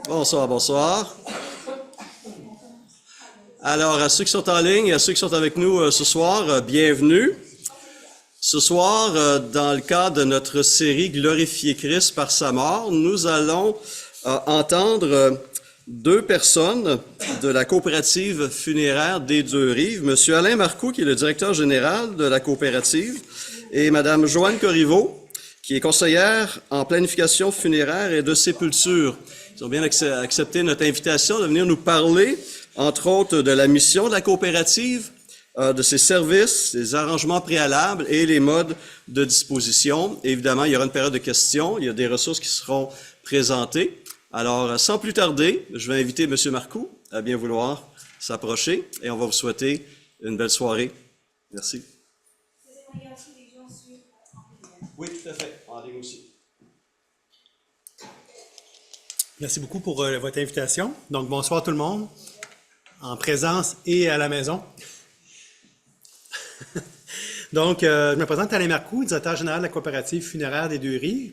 Bonsoir, bonsoir. Alors, à ceux qui sont en ligne et à ceux qui sont avec nous ce soir, bienvenue. Ce soir, dans le cadre de notre série Glorifier Christ par sa mort, nous allons entendre deux personnes de la coopérative funéraire des Deux-Rives, M. Alain Marcoux, qui est le directeur général de la coopérative, et Mme Joanne Corriveau, qui est conseillère en planification funéraire et de sépulture. Ils ont bien accepté notre invitation de venir nous parler, entre autres, de la mission de la coopérative, de ses services, des arrangements préalables et les modes de disposition. Et évidemment, il y aura une période de questions, il y a des ressources qui seront présentées. Alors, sans plus tarder, je vais inviter M. Marcoux à bien vouloir s'approcher et on va vous souhaiter une belle soirée. Merci. Oui, tout à fait. En ligne aussi. Merci beaucoup pour votre invitation. Donc, bonsoir tout le monde, en présence et à la maison. Donc, je me présente Alain Marcoux, directeur général de la coopérative funéraire des Deux-Rives.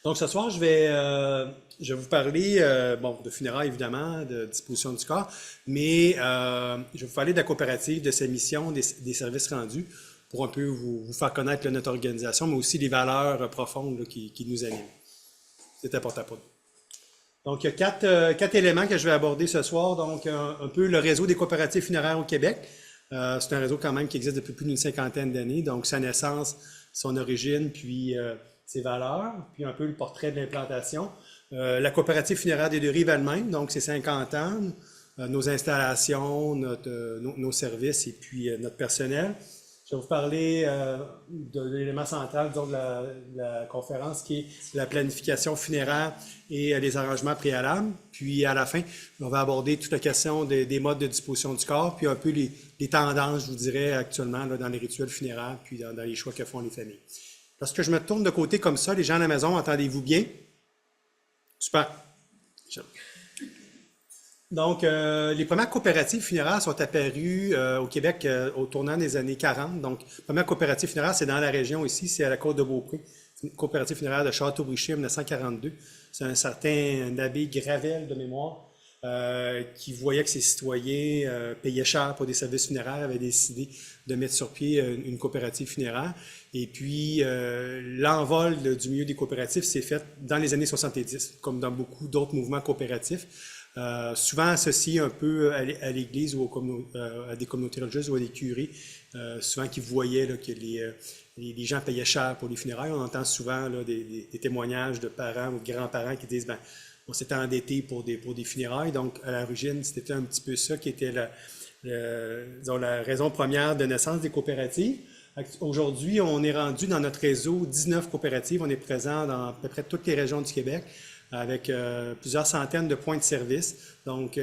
Donc, ce soir, je vais vous parler de funérailles, évidemment, de disposition du corps, mais je vais vous parler de la coopérative, de ses missions, des services rendus, pour un peu vous faire connaître notre organisation, mais aussi les valeurs profondes qui nous animent. C'est important pour nous. Donc, il y a quatre éléments que je vais aborder ce soir. Donc, un peu le réseau des coopératives funéraires au Québec. C'est un réseau quand même qui existe depuis plus d'une cinquantaine d'années. Donc, sa naissance, son origine, puis ses valeurs, puis un peu le portrait de l'implantation. La coopérative funéraire des Deux-Rives elle-même, donc c'est 50 ans, nos installations, nos services et puis notre personnel. Je vais vous parler de l'élément central, disons, de la conférence, qui est la planification funéraire et les arrangements préalables. Puis, à la fin, on va aborder toute la question des modes de disposition du corps, puis un peu les tendances, je vous dirais, actuellement, là, dans les rituels funéraires, puis dans les choix que font les familles. Lorsque je me tourne de côté comme ça, les gens à la maison, entendez-vous bien? Super. Donc, les premières coopératives funéraires sont apparues au Québec au tournant des années 40. Donc, la première coopérative funéraire, c'est dans la région ici, c'est à la Côte-de-Beaupré. C'est une coopérative funéraire de Château-Richer en 1942. C'est un certain abbé Gravel de mémoire qui voyait que ses citoyens payaient cher pour des services funéraires, avait décidé de mettre sur pied une coopérative funéraire. Et puis, l'envol du milieu des coopératives s'est fait dans les années 70, comme dans beaucoup d'autres mouvements coopératifs. Souvent associés un peu à l'Église ou à des communautés religieuses ou à des curés, souvent qui voyaient là, que les gens payaient cher pour les funérailles. On entend souvent là, des témoignages de parents ou de grands-parents qui disent on s'était endetté pour des funérailles. Donc, à l'origine, c'était un petit peu ça qui était la raison première de naissance des coopératives. Aujourd'hui, on est rendu dans notre réseau 19 coopératives. On est présent dans à peu près toutes les régions du Québec, avec plusieurs centaines de points de service. Donc,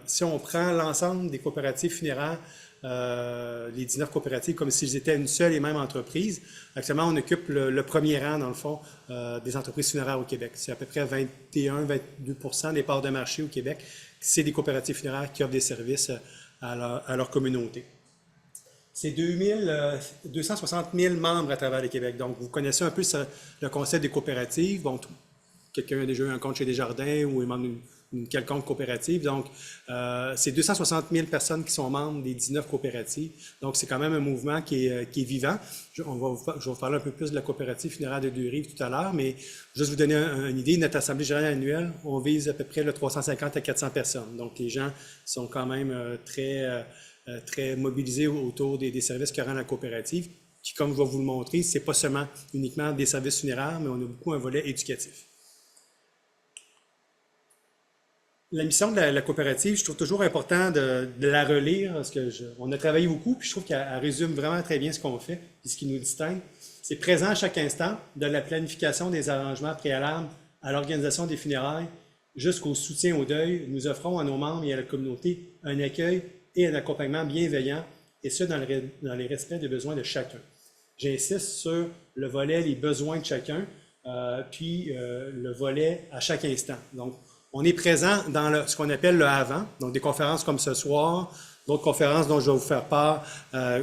si on prend l'ensemble des coopératives funéraires, les 19 coopératives, comme s'ils étaient une seule et même entreprise, actuellement, on occupe le premier rang, dans le fond, des entreprises funéraires au Québec. C'est à peu près 21-22% des parts de marché au Québec. C'est des coopératives funéraires qui offrent des services à leur communauté. C'est 260 000 membres à travers le Québec. Donc, vous connaissez un peu le concept des coopératives. Bon, quelqu'un a déjà eu un compte chez Desjardins ou est membre d'une quelconque coopérative. Donc, c'est 260 000 personnes qui sont membres des 19 coopératives. Donc, c'est quand même un mouvement qui est vivant. Je vais vous parler un peu plus de la coopérative funéraire de Deux-Rives tout à l'heure, mais juste vous donner une idée, notre assemblée générale annuelle, on vise à peu près 350 à 400 personnes. Donc, les gens sont quand même très mobilisés autour des services que rend la coopérative, qui, comme je vais vous le montrer, c'est pas seulement uniquement des services funéraires, mais on a beaucoup un volet éducatif. La mission de la coopérative, je trouve toujours important de la relire, parce on a travaillé beaucoup, puis je trouve qu'elle résume vraiment très bien ce qu'on fait, et ce qui nous distingue. C'est présent à chaque instant, de la planification des arrangements préalables à l'organisation des funérailles, jusqu'au soutien au deuil. Nous offrons à nos membres et à la communauté un accueil et un accompagnement bienveillant, et ce, dans les respects des besoins de chacun. J'insiste sur le volet, les besoins de chacun, puis le volet à chaque instant. Donc, on est présent dans ce qu'on appelle le avant, donc des conférences comme ce soir, d'autres conférences dont je vais vous faire part,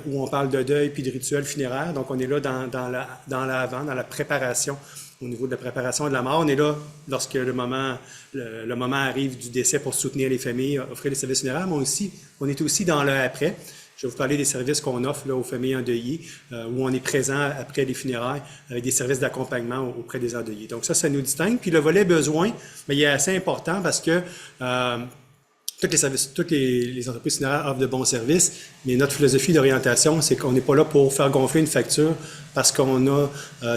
où on parle de deuil puis de rituels funéraires. Donc, on est là dans l'avant, dans la préparation au niveau de la préparation de la mort. On est là lorsque le moment arrive du décès pour soutenir les familles, offrir les services funéraires, mais aussi, on est aussi dans le après. Je vais vous parler des services qu'on offre là, aux familles endeuillées, où on est présent après les funérailles avec des services d'accompagnement auprès des endeuillés. Donc ça nous distingue. Puis le volet besoin, bien, il est assez important parce que toutes les entreprises funéraires offrent de bons services, mais notre philosophie d'orientation, c'est qu'on n'est pas là pour faire gonfler une facture parce qu'on a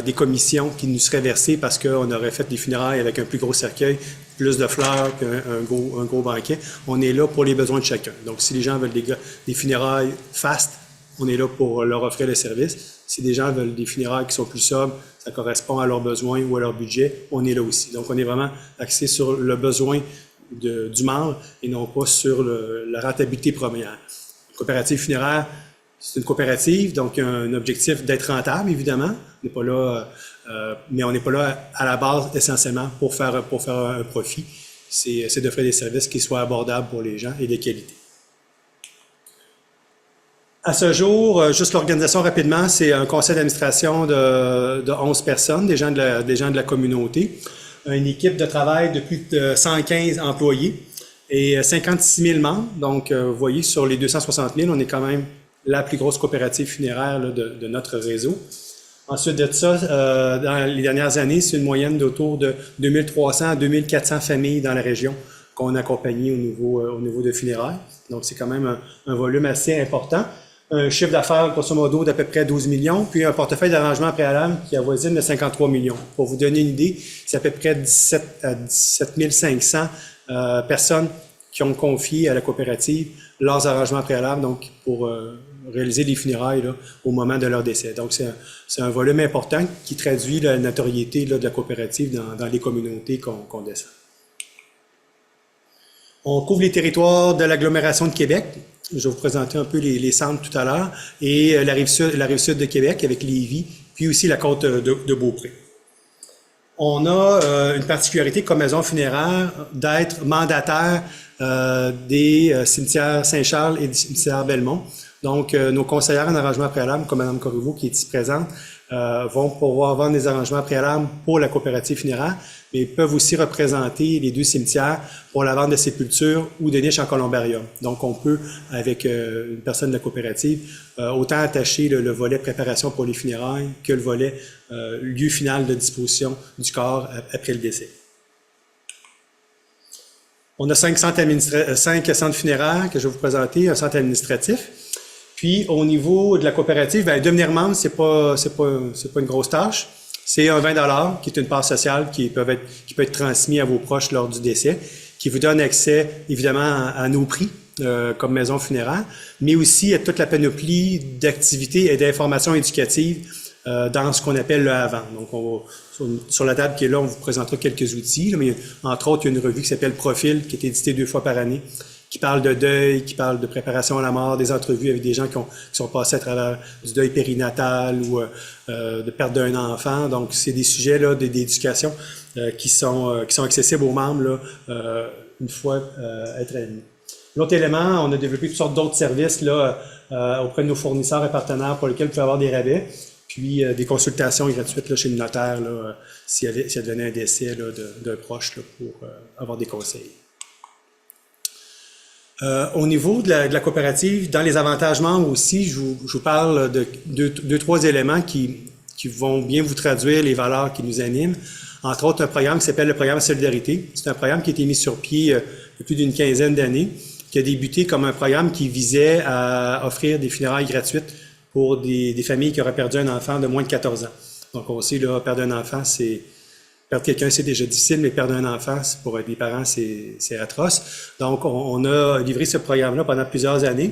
des commissions qui nous seraient versées parce qu'on aurait fait des funérailles avec un plus gros cercueil, plus de fleurs, un gros banquet. On est là pour les besoins de chacun. Donc, si les gens veulent des funérailles fast, on est là pour leur offrir le service. Si des gens veulent des funérailles qui sont plus sobres, ça correspond à leurs besoins ou à leur budget, on est là aussi. Donc, on est vraiment axé sur le besoin du membre et non pas sur la rentabilité première. Une coopérative funéraire, c'est une coopérative, donc il y a un objectif d'être rentable, évidemment. On n'est pas là, mais on n'est pas là à la base essentiellement pour faire un profit. C'est d'offrir des services qui soient abordables pour les gens et de qualité. À ce jour, juste l'organisation rapidement, c'est un conseil d'administration de 11 personnes, des gens de la communauté. Une équipe de travail de plus de 115 employés et 56 000 membres. Donc, vous voyez, sur les 260 000, on est quand même la plus grosse coopérative funéraire là, de notre réseau. Ensuite de ça, dans les dernières années, c'est une moyenne d'autour de 2300 à 2400 familles dans la région qu'on a accompagnées au niveau de funérailles. Donc, c'est quand même un volume assez important. Un chiffre d'affaires, grosso modo, d'à peu près 12 millions, puis un portefeuille d'arrangement préalable qui avoisine de 53 millions. Pour vous donner une idée, c'est à peu près 17 à 17 500 personnes qui ont confié à la coopérative leurs arrangements préalables, donc pour réaliser les funérailles là, au moment de leur décès. Donc, c'est un volume important qui traduit la notoriété là, de la coopérative dans les communautés qu'on descend. On couvre les territoires de l'agglomération de Québec. Je vais vous présenter un peu les centres tout à l'heure, et la rive sud de Québec avec Lévis, puis aussi la côte de Beaupré. On a une particularité comme maison funéraire d'être mandataire des cimetières Saint-Charles et du cimetière Belmont. Donc, nos conseillères en arrangement préalable, comme Mme Corriveau qui est ici présente, vont pouvoir vendre des arrangements préalables pour la coopérative funéraire, mais peuvent aussi représenter les deux cimetières pour la vente de sépultures ou de niches en columbarium. Donc, on peut, avec une personne de la coopérative, autant attacher le volet préparation pour les funérailles que le volet lieu final de disposition du corps après le décès. On a 5 centres funéraires que je vais vous présenter, un centre administratif. Puis, au niveau de la coopérative, bien, devenir membre, c'est pas une grosse tâche. C'est un 20 $ qui est une part sociale qui peut être transmis à vos proches lors du décès, qui vous donne accès, évidemment, à nos prix comme maison funéraire, mais aussi à toute la panoplie d'activités et d'informations éducatives dans ce qu'on appelle le avant. Donc, sur la table qui est là, on vous présentera quelques outils, là, mais entre autres, il y a une revue qui s'appelle Profil, qui est éditée 2 fois par année, qui parle de deuil, qui parle de préparation à la mort, des entrevues avec des gens qui sont passés à travers du deuil périnatal ou de perte d'un enfant. Donc, c'est des sujets là d'éducation qui sont accessibles aux membres là, une fois être admis. L'autre élément, on a développé toutes sortes d'autres services là auprès de nos fournisseurs et partenaires pour lesquels vous pouvez avoir des rabais, puis des consultations gratuites là, chez le notaire là, s'il advenait un décès là, d'un proche là, pour avoir des conseils. Au niveau de la coopérative, dans les avantages membres aussi, je vous parle de 3 éléments qui vont bien vous traduire les valeurs qui nous animent. Entre autres, un programme qui s'appelle le programme Solidarité. C'est un programme qui a été mis sur pied il y a plus d'une quinzaine d'années, qui a débuté comme un programme qui visait à offrir des funérailles gratuites pour des familles qui auraient perdu un enfant de moins de 14 ans. Donc, on sait, là, perdre un enfant, perdre quelqu'un, c'est déjà difficile, mais perdre un enfant, pour des parents, c'est atroce. Donc, on a livré ce programme-là pendant plusieurs années.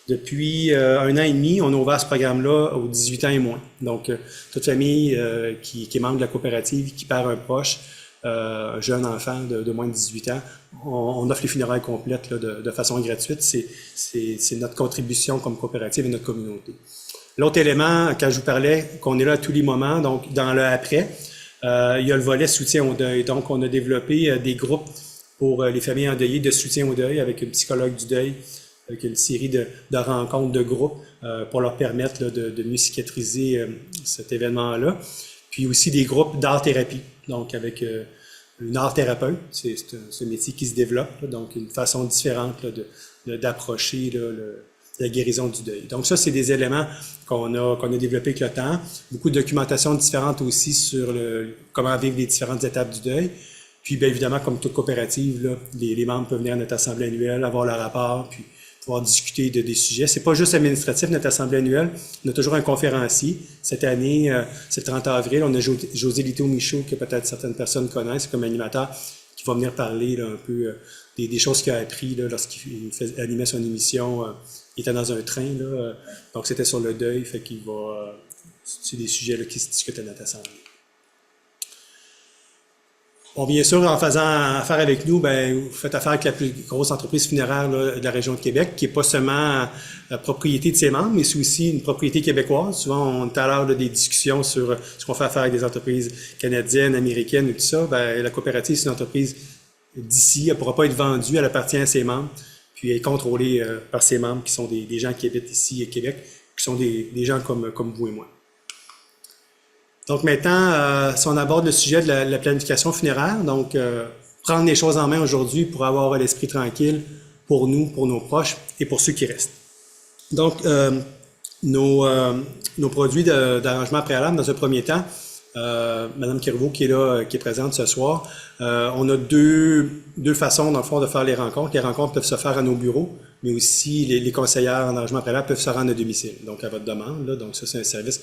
Depuis 1 an et demi, on a ouvert ce programme-là aux 18 ans et moins. Donc, toute famille qui est membre de la coopérative, qui perd un proche, un jeune enfant de moins de 18 ans, on offre les funérailles complètes là, de façon gratuite. C'est notre contribution comme coopérative et notre communauté. L'autre élément, quand je vous parlais, qu'on est là à tous les moments, donc dans le après, il y a le volet soutien au deuil. Donc, on a développé des groupes pour les familles endeuillées de soutien au deuil avec une psychologue du deuil, avec une série de rencontres de groupes pour leur permettre là, de mieux cicatriser cet événement-là. Puis aussi des groupes d'art-thérapie, donc avec une art-thérapeute, c'est un métier qui se développe, là, donc une façon différente là, d'approcher la guérison du deuil. Donc ça, c'est des éléments qu'on a développés avec le temps. Beaucoup de documentation différente aussi sur comment vivre les différentes étapes du deuil. Puis bien évidemment, comme toute coopérative, là, les membres peuvent venir à notre assemblée annuelle, avoir leur rapport, puis pouvoir discuter des sujets. C'est pas juste administratif, notre assemblée annuelle. On a toujours un conférencier. Cette année, c'est le 30 avril, on a José Lito-Michaud, que peut-être certaines personnes connaissent comme animateur, qui va venir parler là, un peu des choses qu'il a appris là, lorsqu'il animait son émission. Il était dans un train, là, donc c'était sur le deuil, fait qu'il va... c'est des sujets là, qui se discutent à notre assemblée. Bon, bien sûr, en faisant affaire avec nous, ben, vous faites affaire avec la plus grosse entreprise funéraire là, de la région de Québec, qui est pas seulement la propriété de ses membres, mais c'est aussi une propriété québécoise. Souvent, on est à l'heure des discussions sur ce qu'on fait affaire avec des entreprises canadiennes, américaines et tout ça. Ben, la coopérative, c'est une entreprise d'ici. Elle ne pourra pas être vendue, elle appartient à ses membres, puis elle est contrôlée par ses membres, qui sont des gens qui habitent ici à Québec, qui sont des gens comme vous et moi. Donc maintenant, si on aborde le sujet de la planification funéraire, donc prendre les choses en main aujourd'hui pour avoir l'esprit tranquille pour nous, pour nos proches et pour ceux qui restent. Donc, nos produits d'arrangement préalable, dans un premier temps, Madame Kirveau qui est là, qui est présente ce soir, on a deux façons, dans le fond, de faire les rencontres. Les rencontres peuvent se faire à nos bureaux, mais aussi les conseillères en arrangement préalable peuvent se rendre à domicile, donc à votre demande. Là, donc ça, c'est un service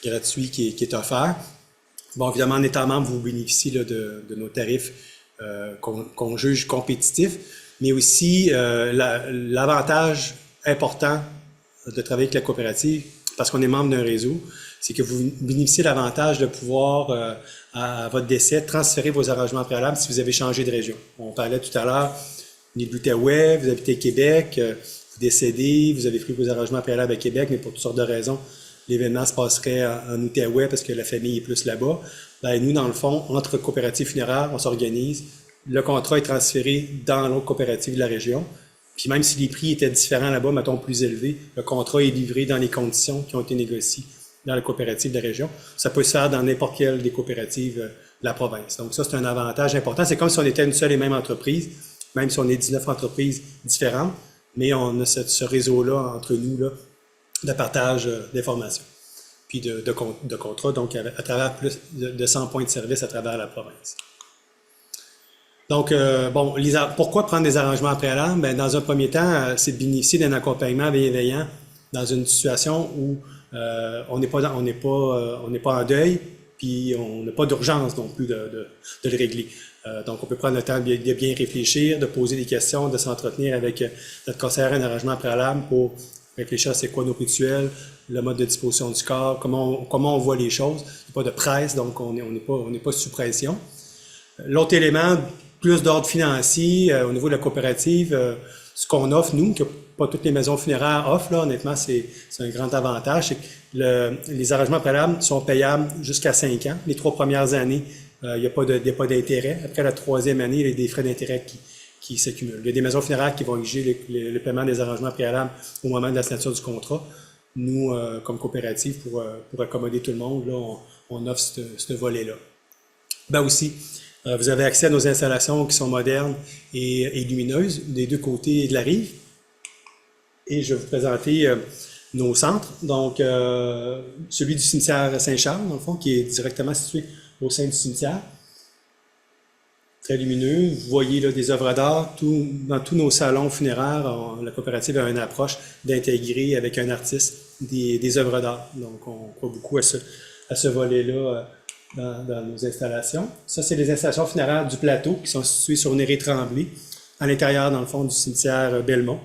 gratuit qui est offert. Bon, évidemment, en étant membre, vous bénéficiez là, de nos tarifs qu'on juge compétitifs, mais aussi l'avantage important de travailler avec la coopérative, parce qu'on est membre d'un réseau, c'est que vous bénéficiez de l'avantage de pouvoir, à votre décès, transférer vos arrangements préalables si vous avez changé de région. On parlait tout à l'heure, vous venez de l'Outaouais, vous habitez Québec, vous décédez, vous avez pris vos arrangements préalables à Québec, mais pour toutes sortes de raisons, l'événement se passerait en Outaouais parce que la famille est plus là-bas. Ben, nous, dans le fond, entre coopératives funéraires, on s'organise. Le contrat est transféré dans l'autre coopérative de la région. Puis même si les prix étaient différents là-bas, mettons plus élevés, le contrat est livré dans les conditions qui ont été négociées dans la coopérative de la région. Ça peut se faire dans n'importe quelle des coopératives de la province. Donc ça, c'est un avantage important. C'est comme si on était une seule et même entreprise, même si on est 19 entreprises différentes, mais on a ce réseau-là entre nous, là, de partage d'informations, puis de contrats, donc à travers plus de 100 points de service à travers la province. Donc, bon, pourquoi prendre des arrangements préalables? Ben, dans un premier temps, c'est de bénéficier d'un accompagnement bienveillant dans une situation où on n'est pas en deuil, puis on n'a pas d'urgence non plus de le régler. Donc, on peut prendre le temps de bien réfléchir, de poser des questions, de s'entretenir avec notre conseillère en arrangement préalable pour réfléchir à c'est quoi nos rituels, le mode de disposition du corps, comment on voit les choses. Il n'y a pas de presse, donc on n'est pas sous pression. L'autre élément, plus d'ordre financier, au niveau de la coopérative, ce qu'on offre, nous, que pas toutes les maisons funéraires offrent, là, honnêtement, c'est un grand avantage, c'est que les arrangements préalables sont payables jusqu'à 5 ans. Les 3 premières années, il n'y a pas d'intérêt. Après la 3e année, il y a des frais d'intérêt qui s'accumulent. Il y a des maisons funéraires qui vont exiger le paiement des arrangements préalables au moment de la signature du contrat. Nous, comme coopérative, pour accommoder tout le monde, là, on offre ce volet-là. Ben aussi, vous avez accès à nos installations qui sont modernes et lumineuses des deux côtés de la rive. Et je vais vous présenter nos centres. Donc, celui du cimetière Saint-Charles, dans le fond, qui est directement situé au sein du cimetière. Très lumineux. Vous voyez là des œuvres d'art. Dans tous nos salons funéraires, la coopérative a une approche d'intégrer avec un artiste des œuvres d'art. Donc, on croit beaucoup à ce volet-là dans nos installations. Ça, c'est les installations funéraires du plateau qui sont situées sur Néré-Tremblay, à l'intérieur, dans le fond, du cimetière Belmont.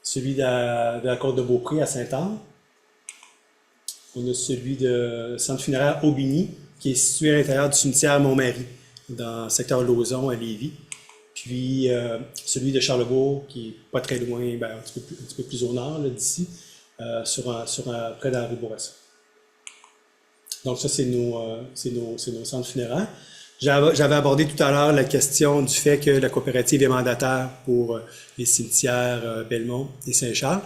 Celui de la Côte de Beaupré à Saint-Anne. On a celui de centre funéraire Aubigny, qui est situé à l'intérieur du cimetière Montmarie, dans le secteur Lauson à Lévis. Puis celui de Charlebourg, qui est pas très loin, ben, un petit peu plus au nord d'ici, près d'Henri Bourassa. Donc ça, c'est nos centres funéraires. J'avais abordé tout à l'heure la question du fait que la coopérative est mandataire pour les cimetières Belmont et Saint-Charles.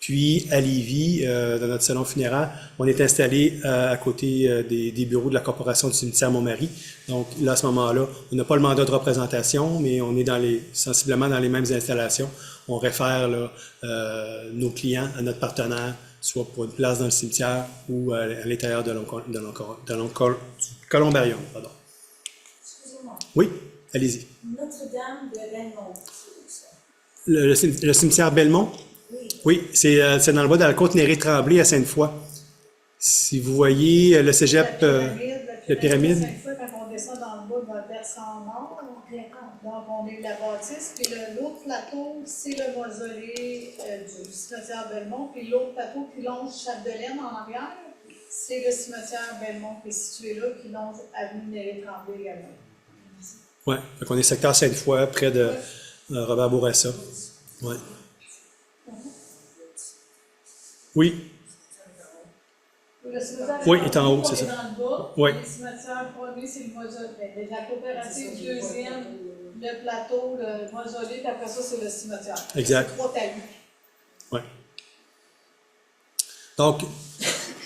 Puis à Lévis, dans notre salon funéraire, on est installé à côté des bureaux de la Corporation du cimetière Montmarie. Donc là, à ce moment-là, on n'a pas le mandat de représentation, mais on est sensiblement dans les mêmes installations. On réfère là, nos clients à notre partenaire, soit pour une place dans le cimetière ou à l'intérieur de columbarium. Pardon. Excusez-moi. Oui, allez-y. Notre-Dame de Belmont, c'est où ça? Le cimetière Belmont? Oui. Oui, c'est dans le bas de la côte Néré-Tremblay à Sainte-Foy. Si vous voyez le cégep, la pyramide. Sainte-Foy, quand on descend dans le bas, dans le versant nord, donc on est la bâtisse, puis l'autre plateau, c'est le mausolée du cimetière Belmont, puis l'autre plateau qui longe Chapdelaine en arrière, c'est le cimetière Belmont qui est situé là, qui longe avenue Néré-Tremblay également. Oui, on est secteur Sainte-Foy, près de Robert Bourassa. Ouais. Oui. Le cimetière Oui, il est en haut, c'est ça. dans le bas. Oui. Le cimetière premier, c'est le mausolée. La coopérative deuxième, le plateau, le mausolée, puis après ça, c'est le cimetière. Exact. C'est 3 talus. Oui. Donc,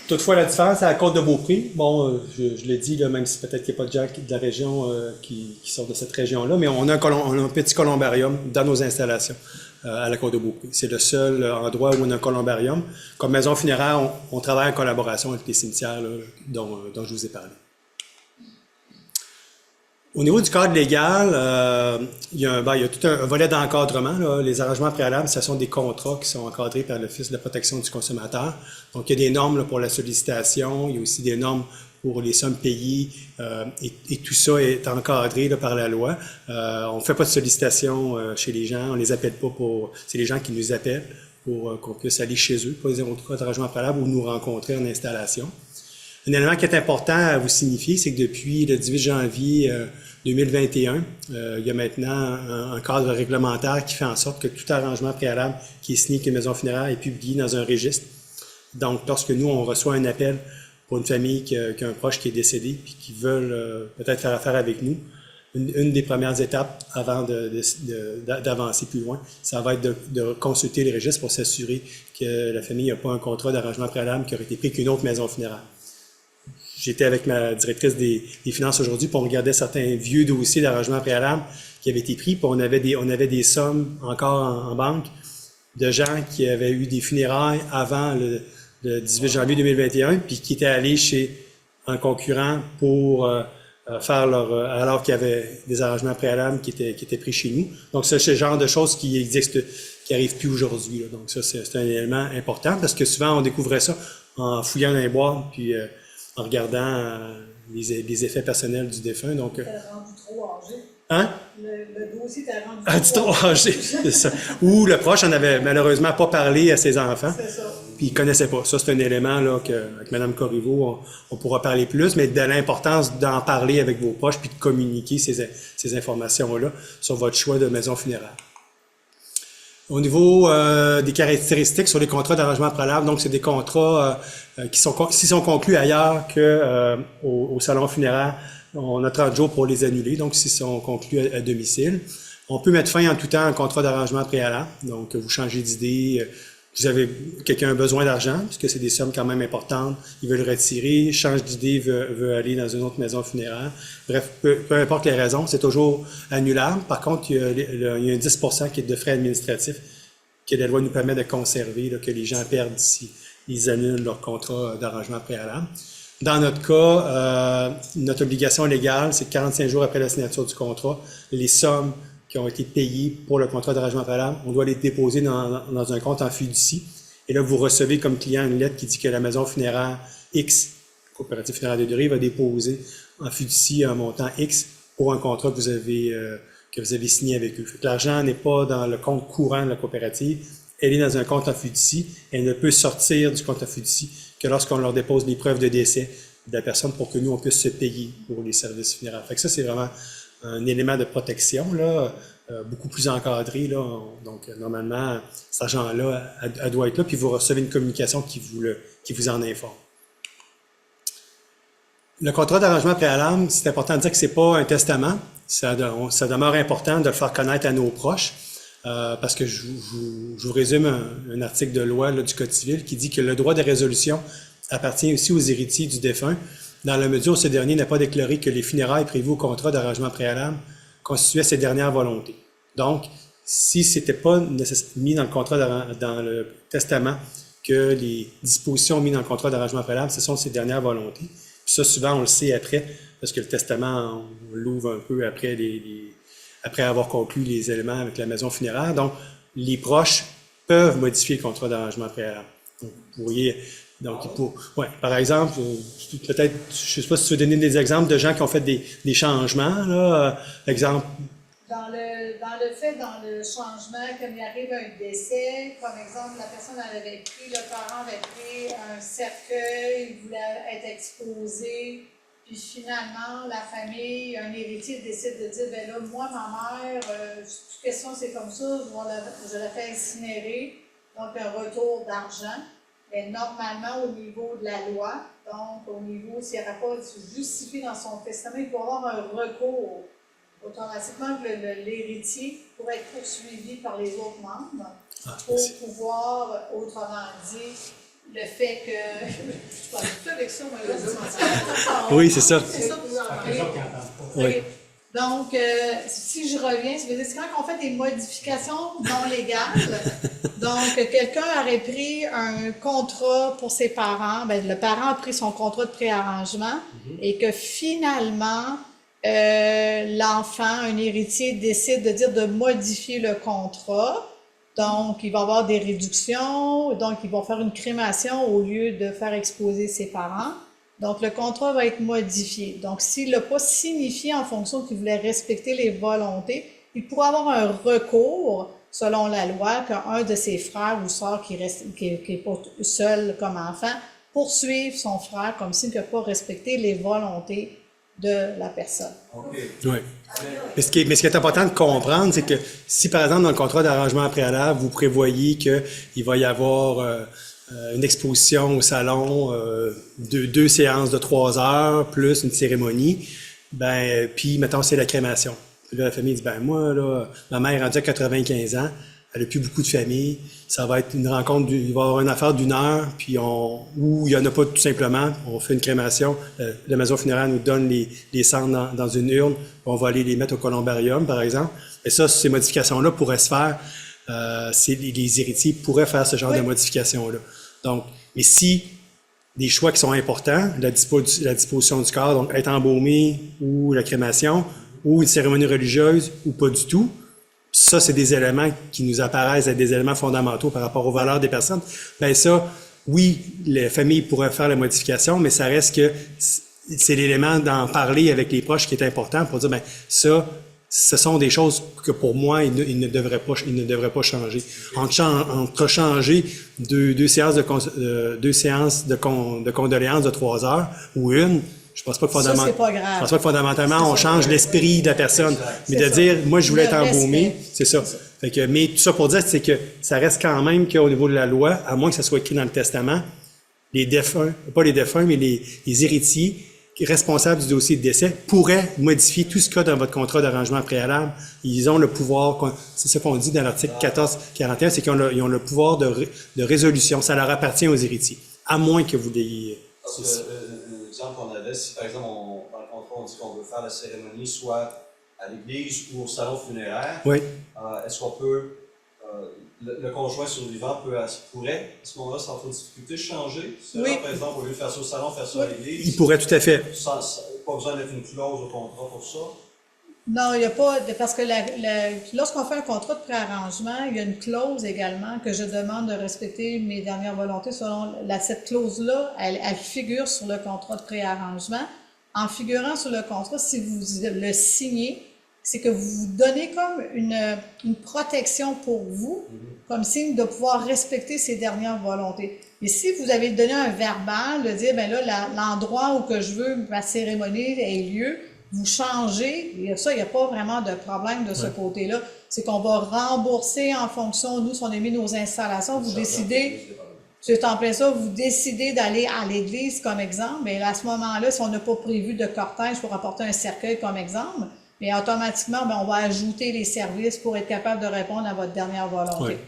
toutefois, la différence à la côte de Beaupré, bon, je l'ai dit, là, même si peut-être qu'il n'y a pas de gens de la région qui sortent de cette région-là, mais on a un petit columbarium dans nos installations à la côte de Beaupré. C'est le seul endroit où on a un columbarium. Comme maison funéraire, on travaille en collaboration avec les cimetières là, dont je vous ai parlé. Au niveau du cadre légal, il y a tout un volet d'encadrement. Là. Les arrangements préalables, ce sont des contrats qui sont encadrés par l'Office de la protection du consommateur. Donc, il y a des normes là, pour la sollicitation, il y a aussi des normes pour les sommes payées, et tout ça est encadré là, par la loi. On ne fait pas de sollicitation chez les gens, on les appelle pas pour... C'est les gens qui nous appellent pour qu'on puisse aller chez eux, poser un contrat d'arrangement préalable ou nous rencontrer en installation. Un élément qui est important à vous signifier, c'est que depuis le 18 janvier 2021, il y a maintenant un cadre réglementaire qui fait en sorte que tout arrangement préalable qui est signé avec une maison funéraire est publié dans un registre. Donc, lorsque nous, on reçoit un appel pour une famille qui a un proche qui est décédé et qui veulent peut-être faire affaire avec nous, une des premières étapes avant d'avancer plus loin, ça va être de consulter les registres pour s'assurer que la famille n'a pas un contrat d'arrangement préalable qui aurait été pris qu'une autre maison funéraire. J'étais avec ma directrice des finances aujourd'hui, puis on regardait certains vieux dossiers d'arrangement préalable qui avaient été pris, puis on avait des sommes encore en banque de gens qui avaient eu des funérailles avant le 18 janvier 2021, puis qui étaient allés chez un concurrent pour faire alors qu'il y avait des arrangements préalables qui étaient pris chez nous. Donc, c'est ce genre de choses qui existent, qui n'arrivent plus aujourd'hui. Donc, ça, c'est un élément important parce que souvent, on découvrait ça en fouillant dans les boîtes, puis en regardant les effets personnels du défunt. Donc, T'es rendu trop âgé. hein? Le dossier t'es rendu Ah, du trop âgé, c'est ça. Ou le proche en avait malheureusement pas parlé à ses enfants. C'est ça. Puis il connaissait pas. Ça, c'est un élément là qu'avec Mme Corriveau, on pourra parler plus, mais de l'importance d'en parler avec vos proches puis de communiquer ces informations-là sur votre choix de maison funéraire. Au niveau des caractéristiques sur les contrats d'arrangement préalable, donc c'est des contrats s'ils sont conclus ailleurs que au salon funéraire, on a 30 jours pour les annuler, donc s'ils sont conclus à domicile. On peut mettre fin en tout temps à un contrat d'arrangement préalable, donc vous changez d'idée, quelqu'un a besoin d'argent, puisque c'est des sommes quand même importantes, il veut le retirer, change d'idée, veut aller dans une autre maison funéraire. Bref, peu importe les raisons, c'est toujours annulable. Par contre, il y a un 10% qui est de frais administratifs que la loi nous permet de conserver, là, que les gens perdent si ils annulent leur contrat d'arrangement préalable. Dans notre cas, notre obligation légale, c'est 45 jours après la signature du contrat, les sommes qui ont été payées pour le contrat d'arrangement préalable, on doit les déposer dans un compte en fiducie. Et là, vous recevez comme client une lettre qui dit que la maison funéraire X, coopérative funéraire de Durée, va déposer en fiducie un montant X pour un contrat que vous avez signé avec eux. L'argent n'est pas dans le compte courant de la coopérative, elle est dans un compte en fiducie. Elle ne peut sortir du compte en fiducie que lorsqu'on leur dépose les preuves de décès de la personne pour que nous, on puisse se payer pour les services funéraires. Fait que ça, c'est vraiment un élément de protection, là, beaucoup plus encadré. Là. Donc, normalement, cet argent-là, elle doit être là, puis vous recevez une communication qui vous en informe. Le contrat d'arrangement préalable, c'est important de dire que c'est pas un testament. Ça demeure important de le faire connaître à nos proches. parce que je vous résume un article de loi là, du Code civil qui dit que le droit de résolution appartient aussi aux héritiers du défunt, dans la mesure où ce dernier n'a pas déclaré que les funérailles prévues au contrat d'arrangement préalable constituaient ses dernières volontés. Donc, si c'était pas mis dans le contrat dans le testament que les dispositions mises dans le contrat d'arrangement préalable, ce sont ses dernières volontés. Puis ça, souvent, on le sait après, parce que le testament, on l'ouvre un peu après après avoir conclu les éléments avec la maison funéraire. Donc, les proches peuvent modifier le contrat d'arrangement préalable. Donc, vous pourriez, par exemple, peut-être, je ne sais pas si tu veux donner des exemples de gens qui ont fait des changements, là, exemple. Dans le changement, comme il arrive un décès, comme exemple, la personne le parent avait pris un cercueil, il voulait être exposé, puis finalement, la famille, un héritier décide de dire, ben là, moi, ma mère, toute question, c'est comme ça, je la fais incinérer, donc un retour d'argent. Mais normalement, au niveau de la loi, donc au niveau, s'il n'y aura pas justifié dans son testament, il peut avoir un recours. Automatiquement, l'héritier pourrait être poursuivi par les autres membres pour pouvoir, autrement dit, le fait que... Je parle plus avec ça, moi, là, Oui, c'est ça. C'est ça que vous en parlez. Oui. Donc, si je reviens, c'est quand on fait des modifications non légales. Donc, quelqu'un aurait pris un contrat pour ses parents, ben, le parent a pris son contrat de préarrangement et que finalement, l'enfant, un héritier, décide de modifier le contrat. Donc, il va avoir des réductions, donc ils vont faire une crémation au lieu de faire exposer ses parents. Donc, le contrat va être modifié. Donc, s'il n'a pas signifié en fonction qu'il voulait respecter les volontés, il pourra avoir un recours, selon la loi, qu'un de ses frères ou sœurs qui est pas seul comme enfant poursuive son frère comme s'il n'a pas respecté les volontés de la personne. OK. Oui. Mais ce qui est important de comprendre, c'est que si, par exemple, dans le contrat d'arrangement préalable, vous prévoyez qu'il va y avoir une exposition au salon, deux séances de 3 heures, plus une cérémonie, ben, puis, mettons, c'est la crémation. Puis là, la famille dit, ben, moi, là, ma mère est rendue à 95 ans, elle n'a plus beaucoup de famille, ça va être une rencontre, il va y avoir une affaire d'1 heure, puis ou il n'y en a pas tout simplement, on fait une crémation, la maison funéraire nous donne les cendres dans une urne, on va aller les mettre au columbarium, par exemple. Et ça, ces modifications-là pourraient se faire, les héritiers pourraient faire ce genre de modifications-là. Donc, mais si des choix qui sont importants, la disposition du corps, donc être embaumé ou la crémation, ou une cérémonie religieuse, ou pas du tout, ça, c'est des éléments qui nous apparaissent être des éléments fondamentaux par rapport aux valeurs des personnes. Ben ça, oui, les familles pourraient faire la modification, mais ça reste que c'est l'élément d'en parler avec les proches qui est important pour dire, ben ça, ce sont des choses que pour moi, ils ne devraient pas changer. Entre changer deux séances de condoléances de 3 heures ou une, je pense pas que Ça, c'est pas grave. je pense pas que fondamentalement on change l'esprit de la personne, mais de dire moi je voulais être embaumé, c'est ça. Fait que, mais tout ça pour dire c'est que ça reste quand même qu'au niveau de la loi, à moins que ça soit écrit dans le testament, les défunts, pas les défunts, mais les héritiers responsables du dossier de décès pourraient modifier tout ce qu'il y a dans votre contrat d'arrangement préalable. Ils ont le pouvoir, c'est ce qu'on dit dans l'article 1441, c'est qu'ils ont le pouvoir de résolution. Ça leur appartient aux héritiers, à moins que vous l'ayez. Parce que l'exemple qu'on avait, si par exemple, dans le contrat, on dit qu'on veut faire la cérémonie soit à l'église ou au salon funéraire, Oui. Est-ce qu'on peut, le conjoint survivant pourrait, à ce moment-là, sans trop de difficulté, changer? Oui. Par exemple, au lieu de faire ça au salon, faire ça à l'église? Il pourrait tout à fait. Pas besoin d'être une clause au contrat pour ça? Non, il n'y a pas, parce que lorsqu'on fait un contrat de préarrangement, il y a une clause également que je demande de respecter mes dernières volontés selon cette clause-là, elle figure sur le contrat de préarrangement. En figurant sur le contrat, si vous le signez, c'est que vous vous donnez comme une protection pour vous, comme signe de pouvoir respecter ses dernières volontés. Et si vous avez donné un verbal de dire, ben là, l'endroit où que je veux ma cérémonie ait lieu, vous changez, et ça, il n'y a pas vraiment de problème de ce côté-là. C'est qu'on va rembourser en fonction, nous, si on a mis nos installations, vous décidez, c'est en plein ça, vous décidez d'aller à l'église comme exemple, mais à ce moment-là, si on n'a pas prévu de cortège pour apporter un cercueil comme exemple, Mais automatiquement, ben, on va ajouter les services pour être capable de répondre à votre dernière volonté. Ouais.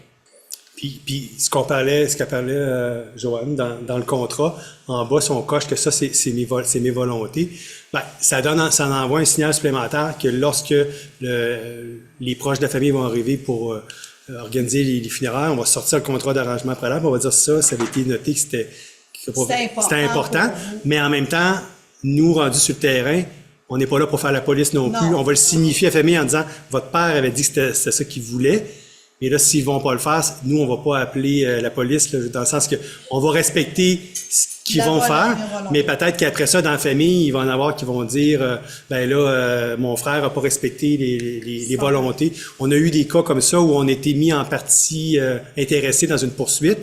Puis ce qu'elle parlait Joanne, dans le contrat, en bas, si on coche que ça, c'est mes volontés, ben, ça envoie un signal supplémentaire que lorsque les proches de la famille vont arriver pour organiser les funérailles, on va sortir le contrat d'arrangement préalable, on va dire ça avait été noté que c'était important, mais en même temps, nous, rendus sur le terrain, on n'est pas là pour faire la police non plus. On va le signifier à la famille en disant « Votre père avait dit que c'était ça qu'il voulait. » Mais là, s'ils vont pas le faire, nous, on va pas appeler la police, là, dans le sens que on va respecter ce qu'ils vont faire, mais peut-être qu'après ça, dans la famille, il va en avoir qui vont dire mon frère a pas respecté les volontés. On a eu des cas comme ça où on était mis en partie intéressé dans une poursuite.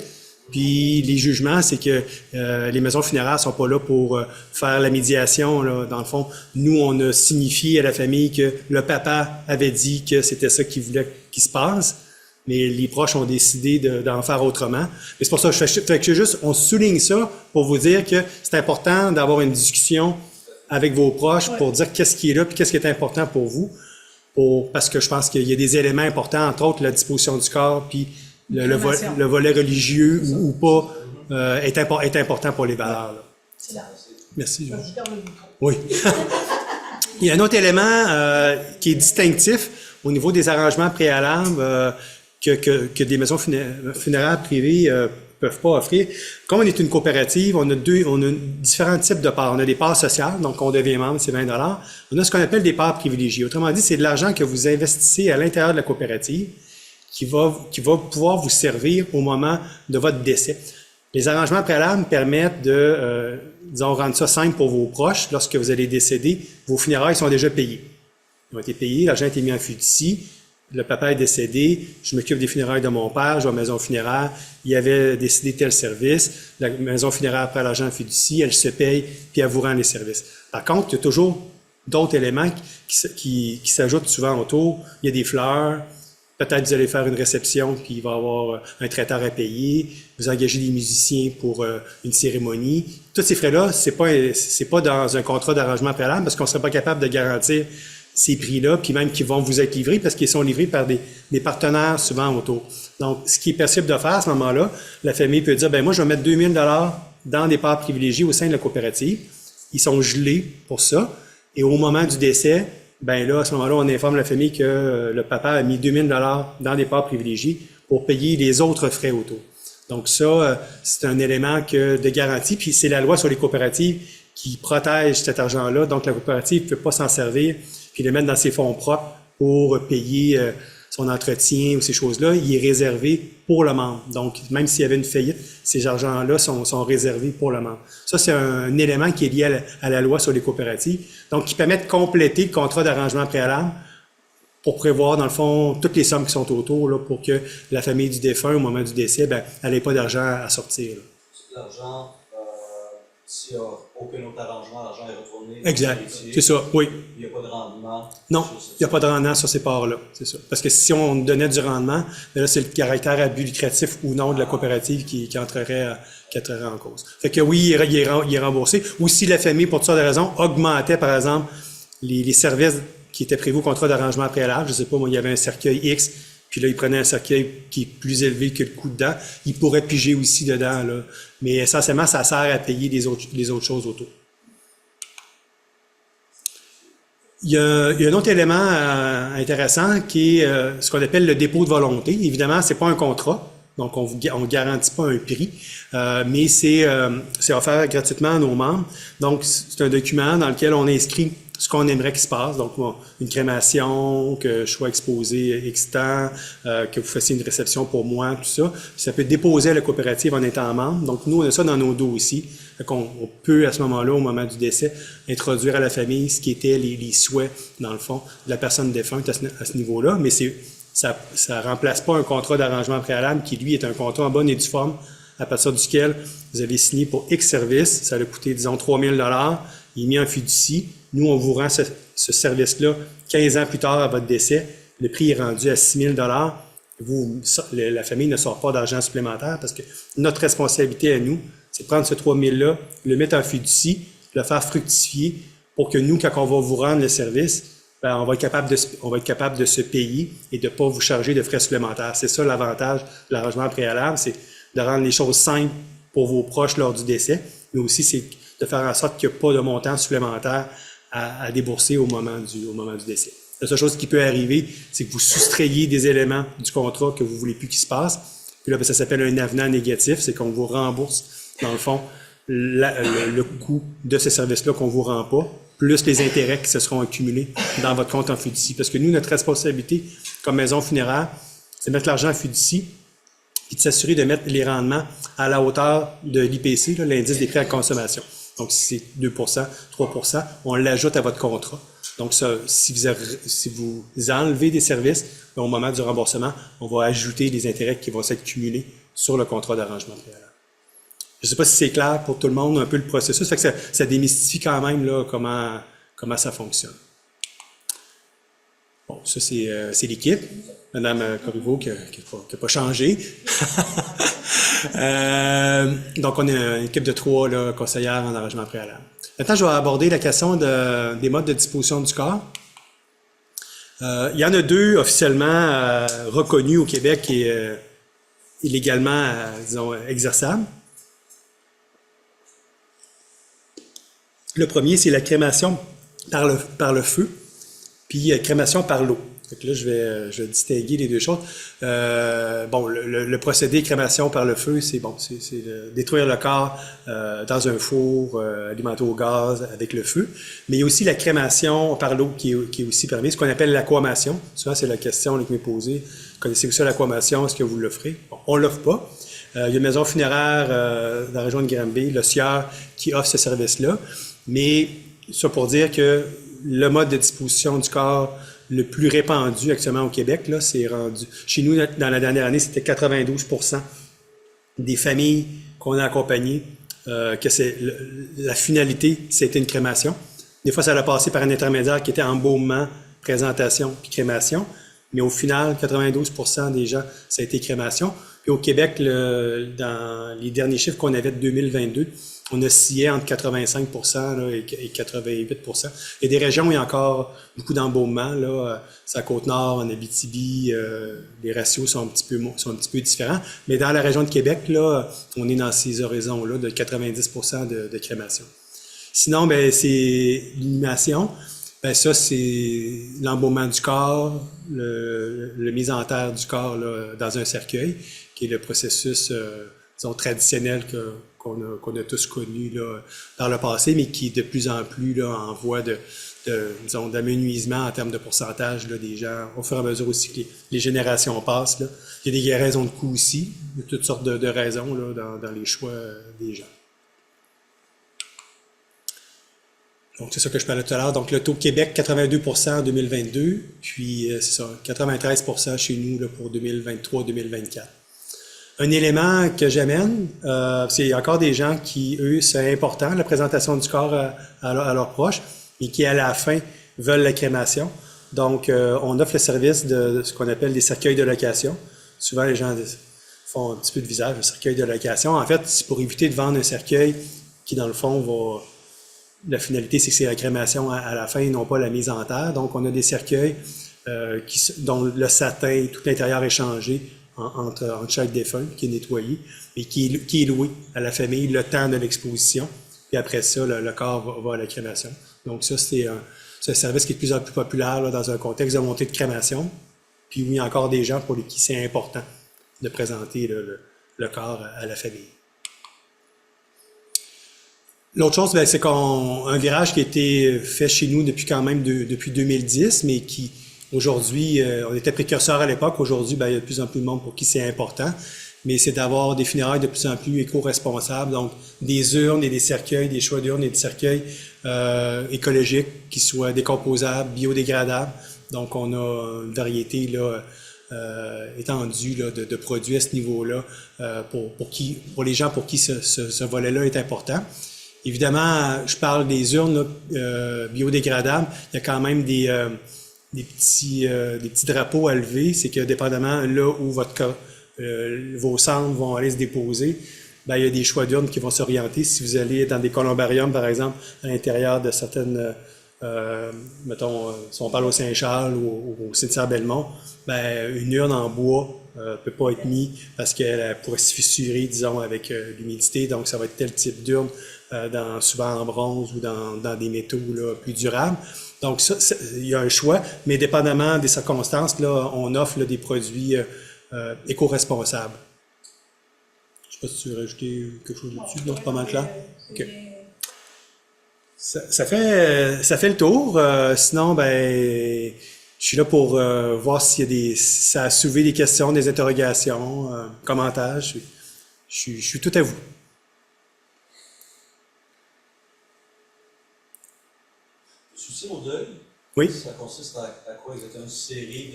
Puis les jugements, c'est que les maisons funéraires sont pas là pour faire la médiation. Là. Dans le fond, nous, on a signifié à la famille que le papa avait dit que c'était ça qu'il voulait qu'il se passe, mais les proches ont décidé d'en faire autrement. Mais c'est pour ça que on souligne ça pour vous dire que c'est important d'avoir une discussion avec vos proches pour dire qu'est-ce qui est là puis qu'est-ce qui est important pour vous. Parce que je pense qu'il y a des éléments importants, entre autres la disposition du corps puis le volet religieux ou pas est important pour les valeurs. Là. C'est là. Merci. Oui. Il y a un autre élément qui est distinctif au niveau des arrangements préalables que des maisons funéraires privées peuvent pas offrir. Comme on est une coopérative, on a différents types de parts. On a des parts sociales, donc on devient membre, c'est 20 $. On a ce qu'on appelle des parts privilégiées. Autrement dit, c'est de l'argent que vous investissez à l'intérieur de la coopérative qui va pouvoir vous servir au moment de votre décès. Les arrangements préalables permettent de, rendre ça simple pour vos proches. Lorsque vous allez décéder, vos funérailles sont déjà payées. Ils ont été payés, l'argent a été mis en fiducie. Le papa est décédé, je m'occupe des funérailles de mon père, je vais à la maison funéraire, il avait décidé tel service, la maison funéraire prend l'argent en fiducie, elle se paye, puis elle vous rend les services. Par contre, il y a toujours d'autres éléments qui s'ajoutent souvent autour. Il y a des fleurs, peut-être vous allez faire une réception, puis il va y avoir un traiteur à payer, vous engagez des musiciens pour une cérémonie. Tous ces frais-là, c'est pas dans un contrat d'arrangement préalable parce qu'on ne serait pas capable de garantir ces prix-là, puis même qui vont vous être livrés parce qu'ils sont livrés par des partenaires souvent autour. Donc, ce qui est possible de faire à ce moment-là, la famille peut dire, moi, je vais mettre 2000 $ dans des parts privilégiées au sein de la coopérative. Ils sont gelés pour ça. Et au moment du décès, là, à ce moment-là, on informe la famille que le papa a mis 2000 $ dans des parts privilégiées pour payer les autres frais autour. Donc ça, c'est un élément de garantie. Puis c'est la loi sur les coopératives qui protège cet argent-là. Donc la coopérative ne peut pas s'en servir puis le mettre dans ses fonds propres pour payer son entretien ou ces choses-là. Il est réservé pour le membre. Donc, même s'il y avait une faillite, ces argents-là sont réservés pour le membre. Ça, c'est un élément qui est lié à la loi sur les coopératives. Donc, qui permet de compléter le contrat d'arrangement préalable pour prévoir, dans le fond, toutes les sommes qui sont autour là, pour que la famille du défunt, au moment du décès, elle n'ait pas d'argent à sortir. Là. L'argent, s'il n'y a aucun autre arrangement, l'argent est retourné. Exact. C'est ça, oui. Il n'y a pas de rendement. Non, il n'y a pas de rendement sur ces parts-là, c'est ça. Parce que si on donnait du rendement, là, c'est le caractère à but lucratif ou non de la coopérative qui entrerait en cause. Fait que oui, il est remboursé. Ou si la famille, pour toutes sortes de raisons, augmentait, par exemple, les services qui étaient prévus au contrat d'arrangement préalable, je sais pas, moi, il y avait un cercueil X, puis là, il prenait un cercueil qui est plus élevé que le coût dedans, il pourrait piger aussi dedans, là. Mais essentiellement, ça sert à payer les autres choses autour. Il y a un autre élément intéressant qui est ce qu'on appelle le dépôt de volonté. Évidemment, c'est pas un contrat, donc on ne garantit pas un prix, mais c'est offert gratuitement à nos membres. Donc, c'est un document dans lequel on inscrit ce qu'on aimerait qu'il se passe. Donc, une crémation, que je sois exposé X temps, que vous fassiez une réception pour moi, tout ça. Ça peut être déposé à la coopérative en étant membre. Donc, nous, on a ça dans nos dossiers. On peut, à ce moment-là, au moment du décès, introduire à la famille ce qui était les souhaits, dans le fond, de la personne défunte à ce niveau-là. Mais ça remplace pas un contrat d'arrangement préalable qui, lui, est un contrat en bonne et due forme à partir duquel vous avez signé pour X service. Ça a coûté, disons, 3000 $. Il est mis en fiducie. Nous, on vous rend ce service-là 15 ans plus tard à votre décès. Le prix est rendu à 6 000 $. La famille ne sort pas d'argent supplémentaire parce que notre responsabilité à nous, c'est de prendre ce 3 000 $, le mettre en fiducie, le faire fructifier pour que nous, quand on va vous rendre le service, ben, on va être capable de se payer et de ne pas vous charger de frais supplémentaires. C'est ça l'avantage de l'arrangement préalable, c'est de rendre les choses simples pour vos proches lors du décès, mais aussi c'est de faire en sorte qu'il n'y a pas de montant supplémentaire à débourser au moment du décès. La seule chose qui peut arriver, c'est que vous soustrayez des éléments du contrat que vous ne voulez plus qu'il se passe. Puis là, ben, ça s'appelle un avenant négatif, c'est qu'on vous rembourse, dans le fond, le coût de ce service-là qu'on ne vous rend pas, plus les intérêts qui se seront accumulés dans votre compte en fiducie. Parce que nous, notre responsabilité comme maison funéraire, c'est de mettre l'argent en fiducie et de s'assurer de mettre les rendements à la hauteur de l'IPC, l'indice des prix à la consommation. Donc, si c'est 2 3 on l'ajoute à votre contrat. Donc, ça, si vous enlevez des services, au moment du remboursement, on va ajouter les intérêts qui vont s'être cumulés sur le contrat d'arrangement préalable. Je ne sais pas si c'est clair pour tout le monde, un peu le processus. Fait que ça démystifie quand même là, comment ça fonctionne. Bon, ça, c'est l'équipe. Madame Corriveau qui n'a pas changé. Donc, on est une équipe de 3 là, conseillères en arrangement préalable. Maintenant, je vais aborder la question des modes de disposition du corps. Il y en a 2 officiellement reconnus au Québec et légalement, disons, exerçables. Le premier, c'est la crémation par le feu, puis crémation par l'eau. Donc là, je vais distinguer les 2 choses. Le procédé crémation par le feu, c'est détruire le corps dans un four alimenté au gaz avec le feu. Mais il y a aussi la crémation par l'eau qui est aussi permise, ce qu'on appelle l'aquamation. Souvent, c'est la question qui m'est posée. Connaissez-vous ça, l'aquamation? Est-ce que vous l'offrez? Bon, on ne l'offre pas. Il y a une maison funéraire dans la région de Granby, le Sieur, qui offre ce service-là. Mais ça pour dire que le mode de disposition du corps le plus répandu actuellement au Québec, là, c'est rendu. Chez nous, dans la dernière année, c'était 92% des familles qu'on a accompagnées, que la finalité, c'était une crémation. Des fois, ça a passé par un intermédiaire qui était embaumement, présentation puis crémation. Mais au final, 92% des gens, ça a été crémation. Puis au Québec, dans les derniers chiffres qu'on avait de 2022, on oscillait entre 85% là, et 88%. Il y a des régions où il y a encore beaucoup d'embaumement. C'est à Côte-Nord, en Abitibi, les ratios sont un petit peu différents. Mais dans la région de Québec, là, on est dans ces horizons-là de 90% de crémation. Sinon, ben, c'est l'inhumation. Ben, ça, c'est l'embaumement du corps, le mise en terre du corps là, dans un cercueil, qui est le processus disons, traditionnel qu'on a tous connu là, dans le passé, mais qui est de plus en plus là, en voie d'amenuisement en termes de pourcentage là, des gens, au fur et à mesure aussi que les générations passent. Là. Il y a des raisons de coût aussi, il y a toutes sortes de raisons là, dans les choix des gens. Donc, c'est ça que je parlais tout à l'heure. Donc, le taux Québec, 82% en 2022, puis c'est ça, 93% chez nous là, pour 2023-2024. Un élément que j'amène, c'est encore des gens qui, eux, c'est important, la présentation du corps à leurs proches, et qui, à la fin, veulent la crémation. Donc, on offre le service de ce qu'on appelle des cercueils de location. Souvent, les gens font un petit peu de visage, un cercueil de location. En fait, c'est pour éviter de vendre un cercueil qui, dans le fond, va... La finalité, c'est que c'est la crémation à la fin, non pas la mise en terre. Donc, on a des cercueils dont le satin, tout l'intérieur est changé entre chaque défunt, qui est nettoyé, et qui est loué à la famille le temps de l'exposition. Puis après ça, le corps va à la crémation. Donc, ça, c'est un service qui est de plus en plus populaire là, dans un contexte de montée de crémation. Puis oui, il y a encore des gens pour qui c'est important de présenter le corps à la famille. L'autre chose, c'est un virage qui a été fait chez nous depuis quand même depuis 2010, mais qui aujourd'hui, on était précurseurs à l'époque. Aujourd'hui, il y a de plus en plus de monde pour qui c'est important. Mais c'est d'avoir des funérailles de plus en plus éco-responsables, donc des urnes et des cercueils, des choix d'urnes et de cercueils écologiques qui soient décomposables, biodégradables. Donc, on a une variété là, étendue là, de produits à ce niveau-là pour les gens pour qui ce volet-là est important. Évidemment, je parle des urnes biodégradables. Il y a quand même des petits drapeaux à lever. C'est que dépendamment là où vos cendres vont aller se déposer, il y a des choix d'urnes qui vont s'orienter. Si vous allez dans des columbariums, par exemple, à l'intérieur de certaines Mettons, si on parle au Saint-Charles ou au cimetière Belmont, ben, une urne en bois peut pas être mise parce qu'elle pourrait se fissurer, disons, avec l'humidité. Donc, ça va être tel type d'urne, souvent en bronze ou dans des métaux là, plus durables. Donc, ça, il y a un choix, mais dépendamment des circonstances, là, on offre là, des produits éco-responsables. Je sais pas si tu veux rajouter quelque chose là-dessus. Non, c'est pas mal clair. OK. Ça fait le tour. Sinon, ben, je suis là pour voir s'il y a si ça a soulevé des questions, des interrogations, commentaires. Je suis tout à vous. Le soutien au deuil, Oui. ça consiste à quoi exactement? Une série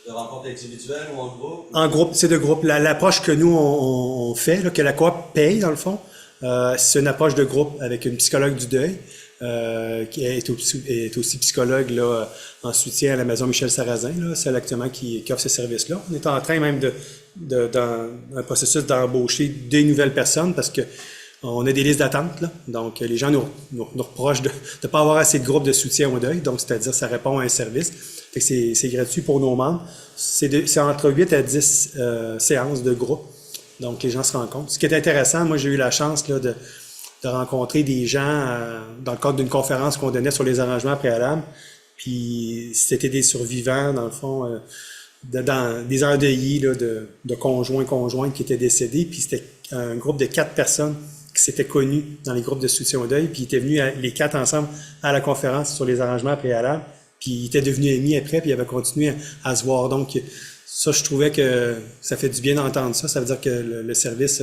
de rencontres individuelles ou en groupe? En groupe, c'est de groupe. L'approche que nous, on fait, là, que la coop paye, dans le fond, c'est une approche de groupe avec une psychologue du deuil, qui est aussi psychologue là, en soutien à la Maison Michel Sarrazin, là, celle actuellement qui offre ce service-là. On est en train même dans un processus d'embaucher des nouvelles personnes parce que on a des listes d'attente, là. Donc, les gens nous reprochent de ne pas avoir assez de groupes de soutien au deuil. Donc, c'est-à-dire, ça répond à un service. Fait que c'est gratuit pour nos membres. C'est entre 8 à 10 séances de groupe. Donc, les gens se rencontrent. Ce qui est intéressant, moi, j'ai eu la chance là, de rencontrer des gens dans le cadre d'une conférence qu'on donnait sur les arrangements préalables. Puis, c'était des survivants, dans le fond, dans des endeuillés là, de conjointes qui étaient décédés. Puis, c'était un groupe de 4 personnes qui s'étaient connus dans les groupes de soutien au deuil. Puis, ils étaient venus les 4 ensemble à la conférence sur les arrangements préalables. Puis, ils étaient devenus amis après, puis ils avaient continué à se voir. Donc, ça, je trouvais que ça fait du bien d'entendre ça. Ça veut dire que le service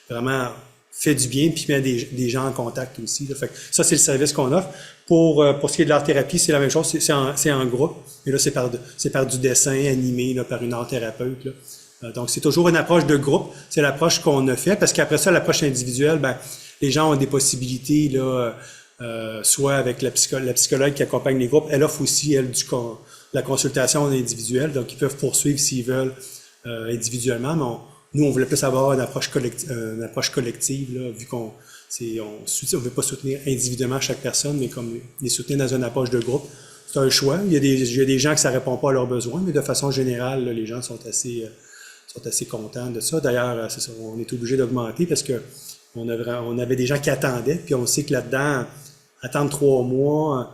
vraiment fait du bien, puis met des gens en contact aussi. Là. Fait que ça, c'est le service qu'on offre. Pour ce qui est de l'art-thérapie, c'est la même chose. C'est en groupe. Mais là, c'est par du dessin animé là, par une art-thérapeute. Là. Donc, c'est toujours une approche de groupe. C'est l'approche qu'on a fait. Parce qu'après ça, l'approche individuelle, ben, les gens ont des possibilités, là, soit avec la psychologue qui accompagne les groupes. Elle offre aussi, elle, la consultation individuelle. Donc, ils peuvent poursuivre s'ils veulent individuellement. Mais nous, on voulait plus avoir une approche collective, là, vu qu'on ne veut pas soutenir individuellement chaque personne, mais comme les soutenir dans une approche de groupe. C'est un choix. Il y a des gens que ça répond pas à leurs besoins, mais de façon générale, là, les gens sont assez contents de ça. D'ailleurs, c'est ça, on est obligé d'augmenter parce que on avait des gens qui attendaient, puis on sait que là-dedans, attendre 3 mois,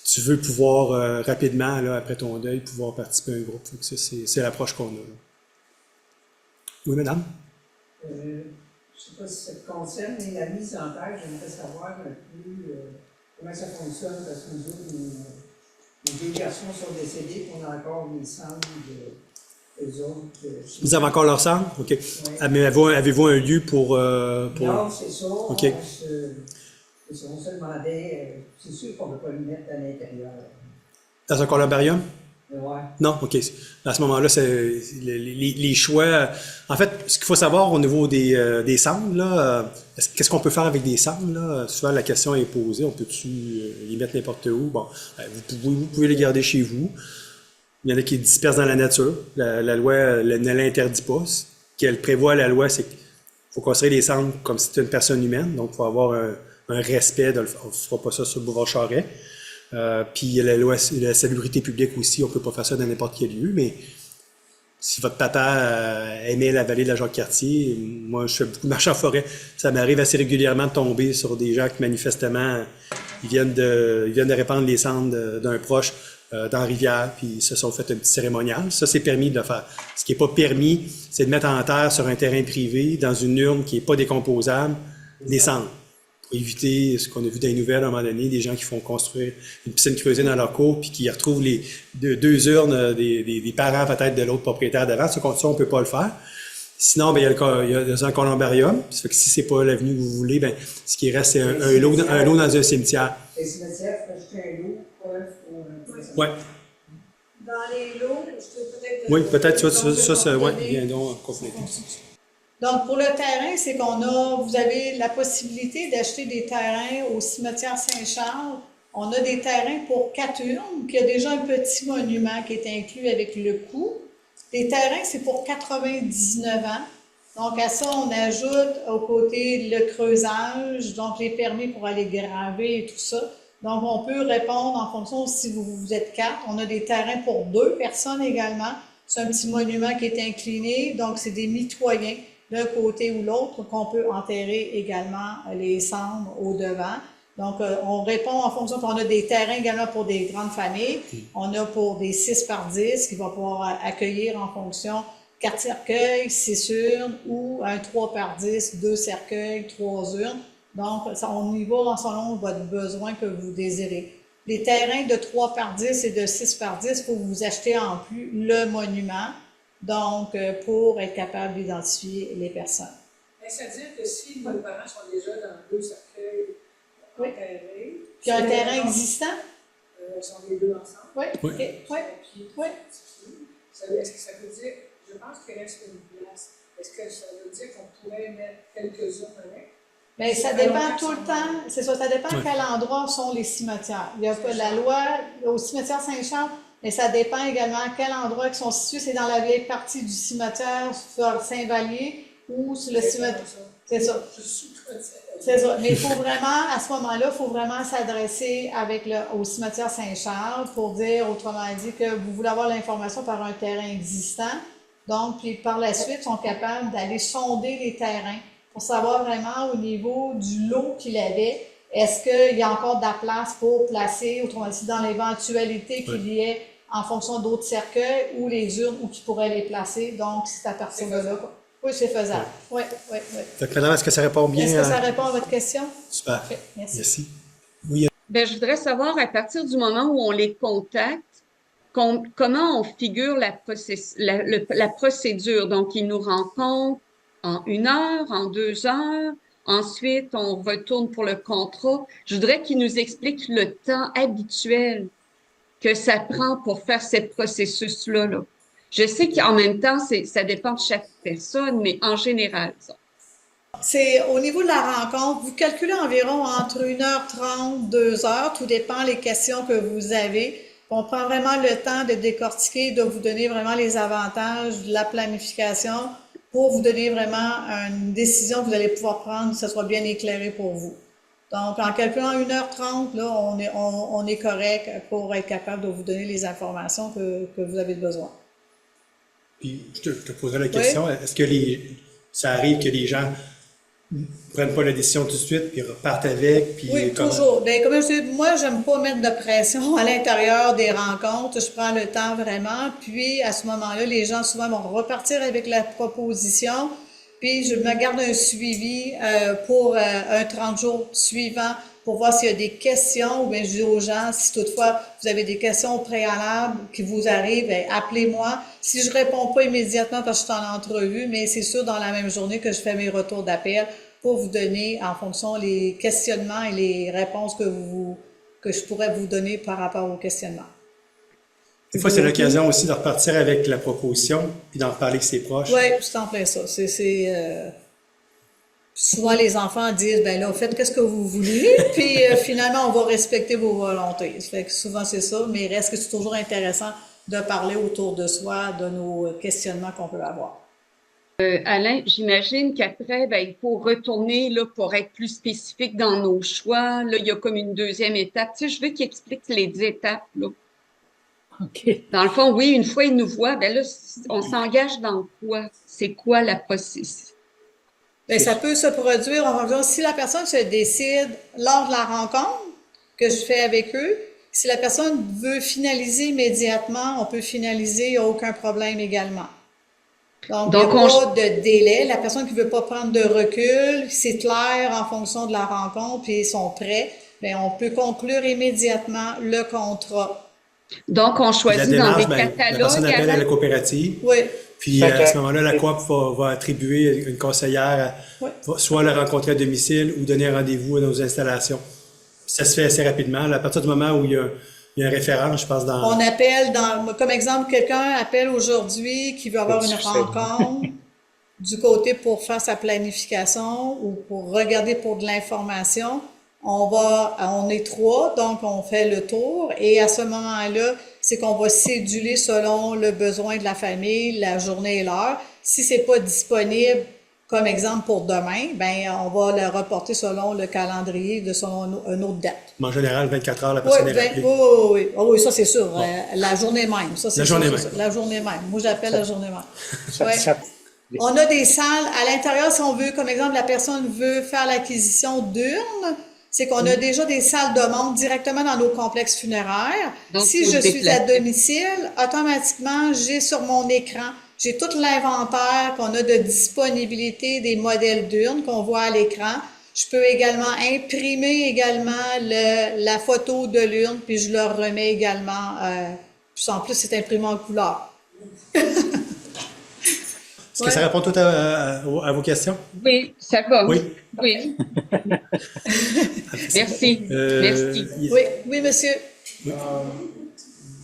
tu veux pouvoir rapidement, là, après ton deuil, pouvoir participer à un groupe. Fait que ça, c'est l'approche qu'on a. Là. Oui, madame? Je ne sais pas si ça te concerne, mais la mise en terre, j'aimerais savoir un peu comment ça fonctionne, parce que nous autres, nos 2 garçons sont décédés, qu'on a encore les cendres d'eux autres. Vous avez encore leur cendre? OK. Ouais. Mais avez-vous un lieu pour... Non, c'est ça. OK. On se demandait, c'est sûr qu'on ne peut pas le mettre à l'intérieur. Dans un columbarium? Ouais. Non? OK. À ce moment-là, c'est les choix... En fait, ce qu'il faut savoir au niveau des cendres, là, qu'est-ce qu'on peut faire avec des cendres, là? Souvent, la question est posée. On peut-tu les mettre n'importe où? Bon, vous pouvez les garder chez vous. Il y en a qui les dispersent dans la nature. La loi ne l'interdit pas. Ce qu'elle prévoit, la loi, c'est qu'il faut construire des cendres comme si c'était une personne humaine. Donc, il faut avoir un respect. On ne fera pas ça sur le boulevard Charest. Puis la loi, la salubrité publique aussi, on peut pas faire ça dans n'importe quel lieu, mais si votre papa aimait la vallée de la Jacques-Cartier, moi je fais beaucoup de marche en forêt, ça m'arrive assez régulièrement de tomber sur des gens qui manifestement ils viennent de répandre les cendres d'un proche dans la rivière, puis ils se sont fait un petit cérémonial. Ça, c'est permis de le faire. Ce qui n'est pas permis, c'est de mettre en terre sur un terrain privé, dans une urne qui n'est pas décomposable, des cendres. Pour éviter ce qu'on a vu dans les nouvelles à un moment donné, des gens qui font construire une piscine creusée dans leur cour puis qui retrouvent les 2 urnes des parents peut-être de l'autre propriétaire d'avant. Ça, on ne peut pas le faire. Sinon, ben, il y a un columbarium. Ça fait que si c'est pas l'avenue que vous voulez, ben, ce qui reste, c'est un lot dans un cimetière. Les cimetières, il faut acheter un lot, Ouais. Dans les lots, je peux peut-être... Oui, peut-être ça, ouais, viens donc compléter. Donc, pour le terrain, c'est vous avez la possibilité d'acheter des terrains au cimetière Saint-Charles. On a des terrains pour 4 urnes, puis il y a déjà un petit monument qui est inclus avec le coût. Les terrains, c'est pour 99 ans. Donc, à ça, on ajoute au côté le creusage, donc les permis pour aller graver et tout ça. Donc, on peut répondre en fonction si vous êtes 4. On a des terrains pour 2 personnes également. C'est un petit monument qui est incliné, donc c'est des mitoyens d'un côté ou l'autre qu'on peut enterrer également les cendres au devant. Donc, on répond en fonction, on a des terrains également pour des grandes familles. On a pour des 6 par 10 qui va pouvoir accueillir en fonction 4 cercueils, 6 urnes ou un 3 par 10, 2 cercueils, 3 urnes. Donc, on y va selon votre besoin que vous désirez. Les terrains de 3 par 10 et de 6 par 10, il faut vous acheter en plus le monument, donc pour être capable d'identifier les personnes. Mais c'est-à-dire que si nos parents sont déjà dans 2 cercueils enterrés, Puis un terrain existant? sont les 2 ensemble. Oui, Oui. oui, oui, oui. Est-ce que ça veut dire, je pense qu'il reste une place, est-ce que ça veut dire qu'on pourrait mettre quelques-uns avec? Mais ça dépend tout le temps, c'est ça dépend à quel endroit sont les cimetières. Il y a pas la loi au cimetière Saint-Charles, mais ça dépend également à quel endroit ils sont situés. C'est dans la vieille partie du cimetière sur Saint-Vallier ou sur le cimetière. C'est ça. C'est ça. Mais il faut vraiment, à ce moment-là, il faut vraiment s'adresser au cimetière Saint-Charles pour dire, autrement dit, que vous voulez avoir l'information par un terrain existant. Donc, puis par la suite, ils sont capables d'aller sonder les terrains pour savoir vraiment au niveau du lot qu'il avait, est-ce qu'il y a encore de la place pour placer, autrement dit, dans l'éventualité qu'il y ait, en fonction d'autres cercueils ou les urnes où qui pourraient les placer. Donc, c'est à partir de là. Oui, c'est faisable. Oui, oui, oui. Donc, madame, est-ce que ça répond bien? Est-ce que ça répond à votre question? Super. Parfait, merci. Merci. Ben, je voudrais savoir, à partir du moment où on les contacte, comment on figure la procédure. Donc, ils nous rencontrent en 1 heure, en 2 heures. Ensuite, on retourne pour le contrat. Je voudrais qu'ils nous expliquent le temps habituel que ça prend pour faire ce processus-là. Là. Je sais qu'en même temps, ça dépend de chaque personne, mais en général, ça. C'est au niveau de la rencontre, vous calculez environ entre 1h30, 2 heures, tout dépend les questions que vous avez. On prend vraiment le temps de décortiquer, de vous donner vraiment les avantages de la planification pour vous donner vraiment une décision que vous allez pouvoir prendre, que ce soit bien éclairé pour vous. Donc, en calculant 1h30, là, on est correct pour être capable de vous donner les informations que vous avez besoin. Puis, je te poserai la question, est-ce que ça arrive que les gens ne prennent pas la décision tout de suite, puis repartent avec, puis Oui, toujours. Bien, comme je dis, moi, j'aime pas mettre de pression à l'intérieur des rencontres. Je prends le temps vraiment. Puis, à ce moment-là, les gens souvent vont repartir avec la proposition. Puis, je me garde un suivi pour un 30 jours suivant pour voir s'il y a des questions. Ou bien, je dis aux gens, si toutefois vous avez des questions préalables qui vous arrivent, bien, appelez-moi. Si je réponds pas immédiatement parce que je suis en entrevue, mais c'est sûr dans la même journée que je fais mes retours d'appel pour vous donner en fonction les questionnements et les réponses que je pourrais vous donner par rapport aux questionnements. Des fois, c'est l'occasion aussi de repartir avec la proposition, puis d'en reparler avec ses proches. Oui, c'est en plein ça. Souvent, les enfants disent, ben là, faites qu'est-ce que vous voulez, puis finalement, on va respecter vos volontés. Fait que souvent, c'est ça, mais il reste que c'est toujours intéressant de parler autour de soi, de nos questionnements qu'on peut avoir. Alain, j'imagine qu'après, ben, il faut retourner là, pour être plus spécifique dans nos choix. Là, il y a comme une deuxième étape. Tu sais, je veux qu'il explique les étapes. Là. OK. Dans le fond, oui, une fois il nous voit, ben là, on s'engage dans quoi? C'est quoi la processus? Bien, ça peut se produire en fonction, si la personne se décide lors de la rencontre que je fais avec eux, si la personne veut finaliser immédiatement, on peut finaliser, il n'y a aucun problème également. Donc il n'y a pas de délai. La personne qui ne veut pas prendre de recul, c'est clair en fonction de la rencontre, puis ils sont prêts, bien, on peut conclure immédiatement le contrat. Donc, on choisit dans des catalogues. La personne appelle à la coopérative. Oui. Puis à ce moment-là, la coop va attribuer une conseillère, soit la rencontrer à domicile ou donner un rendez-vous à nos installations. Ça se fait assez rapidement. À partir du moment où il y a un référent, je pense dans... On appelle, comme exemple, quelqu'un appelle aujourd'hui qui veut avoir une rencontre du côté pour faire sa planification ou pour regarder pour de l'information. On est 3, donc on fait le tour et à ce moment-là, c'est qu'on va céduler selon le besoin de la famille, la journée et l'heure. Si c'est pas disponible comme exemple pour demain, ben on va le reporter selon le calendrier de selon une autre date. Mais en général, 24 heures, la Oui, personne est rappelée. oui, oui, ça c'est sûr. La journée même. Ça, c'est La sûr, journée c'est même. sûr. La journée même. Moi, j'appelle la journée même. Ça- Ouais. ça- On a des salles à l'intérieur, si on veut, comme exemple, la personne veut faire l'acquisition d'urnes, c'est qu'on a déjà des salles de monde directement dans nos complexes funéraires. Donc, Si faut je se suis à déplacer. domicile, automatiquement, j'ai sur mon écran, j'ai tout l'inventaire qu'on a de disponibilité des modèles d'urnes qu'on voit à l'écran. Je peux également imprimer la photo de l'urne, puis je leur remets également, puis en plus, c'est imprimé en couleur. Est-ce que ça répond tout à vos questions? Oui, ça va. Oui. Oui. Merci. Merci. Oui, oui, monsieur.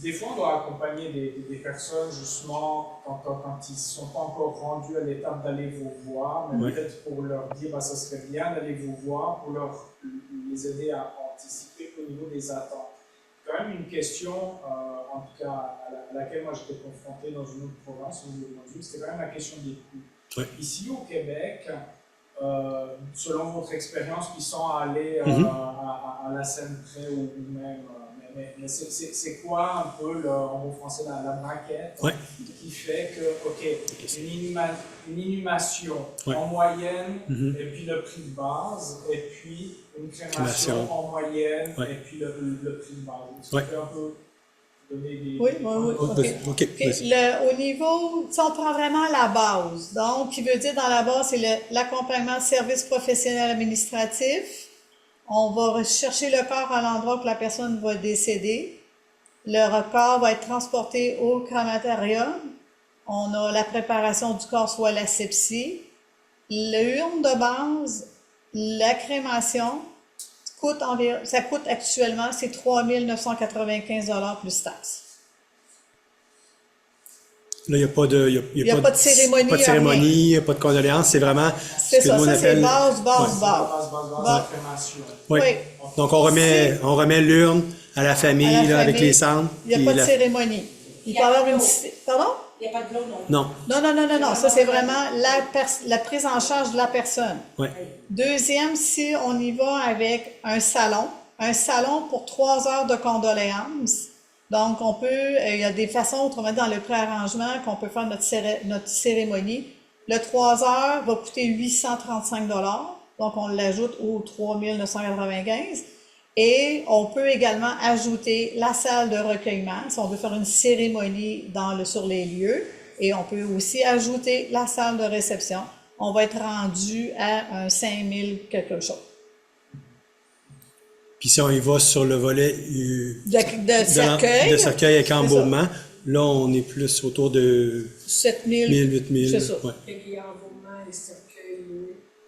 Des fois, on doit accompagner des personnes justement quand ils ne sont pas encore rendus à l'étape d'aller vous voir, mais Ouais. peut-être pour leur dire bah, ça serait bien d'aller vous voir, pour les aider à anticiper au niveau des attentes. Quand même une question, en tout cas à laquelle moi j'étais confronté dans une autre province, au Nouveau-Brunswick, c'était quand même la question des coûts. Ouais. Ici au Québec, selon votre expérience, qui sont allés à la scène près ou même, mais c'est quoi un peu, en bon français, la braquette Ouais. qui fait que, OK, une inhumation Ouais. en moyenne, et puis le prix de base, et puis une crémation Crémation. en moyenne, Ouais. et puis le prix de base. Est-ce que Ouais. tu peux un peu donner des... Oui, oui, oui. OK. OK. Vas-y. Au niveau, si on prend vraiment la base, donc, qui veut dire dans la base, c'est l'accompagnement service professionnel administratif. On va rechercher le corps à l'endroit où la personne va décéder. Le corps va être transporté au crématorium. On a la préparation du corps, soit l'asepsie. L'urne de base, la crémation, ça coûte actuellement, c'est 3 995 $ plus taxes. Là, il n'y a pas de, y a pas de cérémonie, pas de cérémonie, il n'y a pas de condoléances, c'est vraiment C'est ce que ça, nous on ça c'est appelle. base, base, Ouais. base. la crémation. Oui. Oui. Donc, on remet l'urne à la famille, À la là, avec famille. les cendres. Il n'y a puis pas de la- cérémonie. Il peut y avoir une... Pardon? Il n'y a pas de l'eau non plus. Non. Non. Ça, c'est vraiment la prise en charge de la personne. Ouais. Deuxième, si on y va avec un salon pour 3 heures de condoléances. Donc, il y a des façons, autrement dit, dans le préarrangement, qu'on peut faire notre cérémonie. Le 3 heures va coûter 835 $. Donc, on l'ajoute aux 3 995. Et on peut également ajouter la salle de recueillement, si on veut faire une cérémonie sur les lieux. Et on peut aussi ajouter la salle de réception. On va être rendu à un 5 000 quelque chose. Puis si on y va sur le volet De cercueil. de cercueil avec C'est embaumement, là, on est plus autour de 7 000. 1000, 8000. C'est ça. Ouais.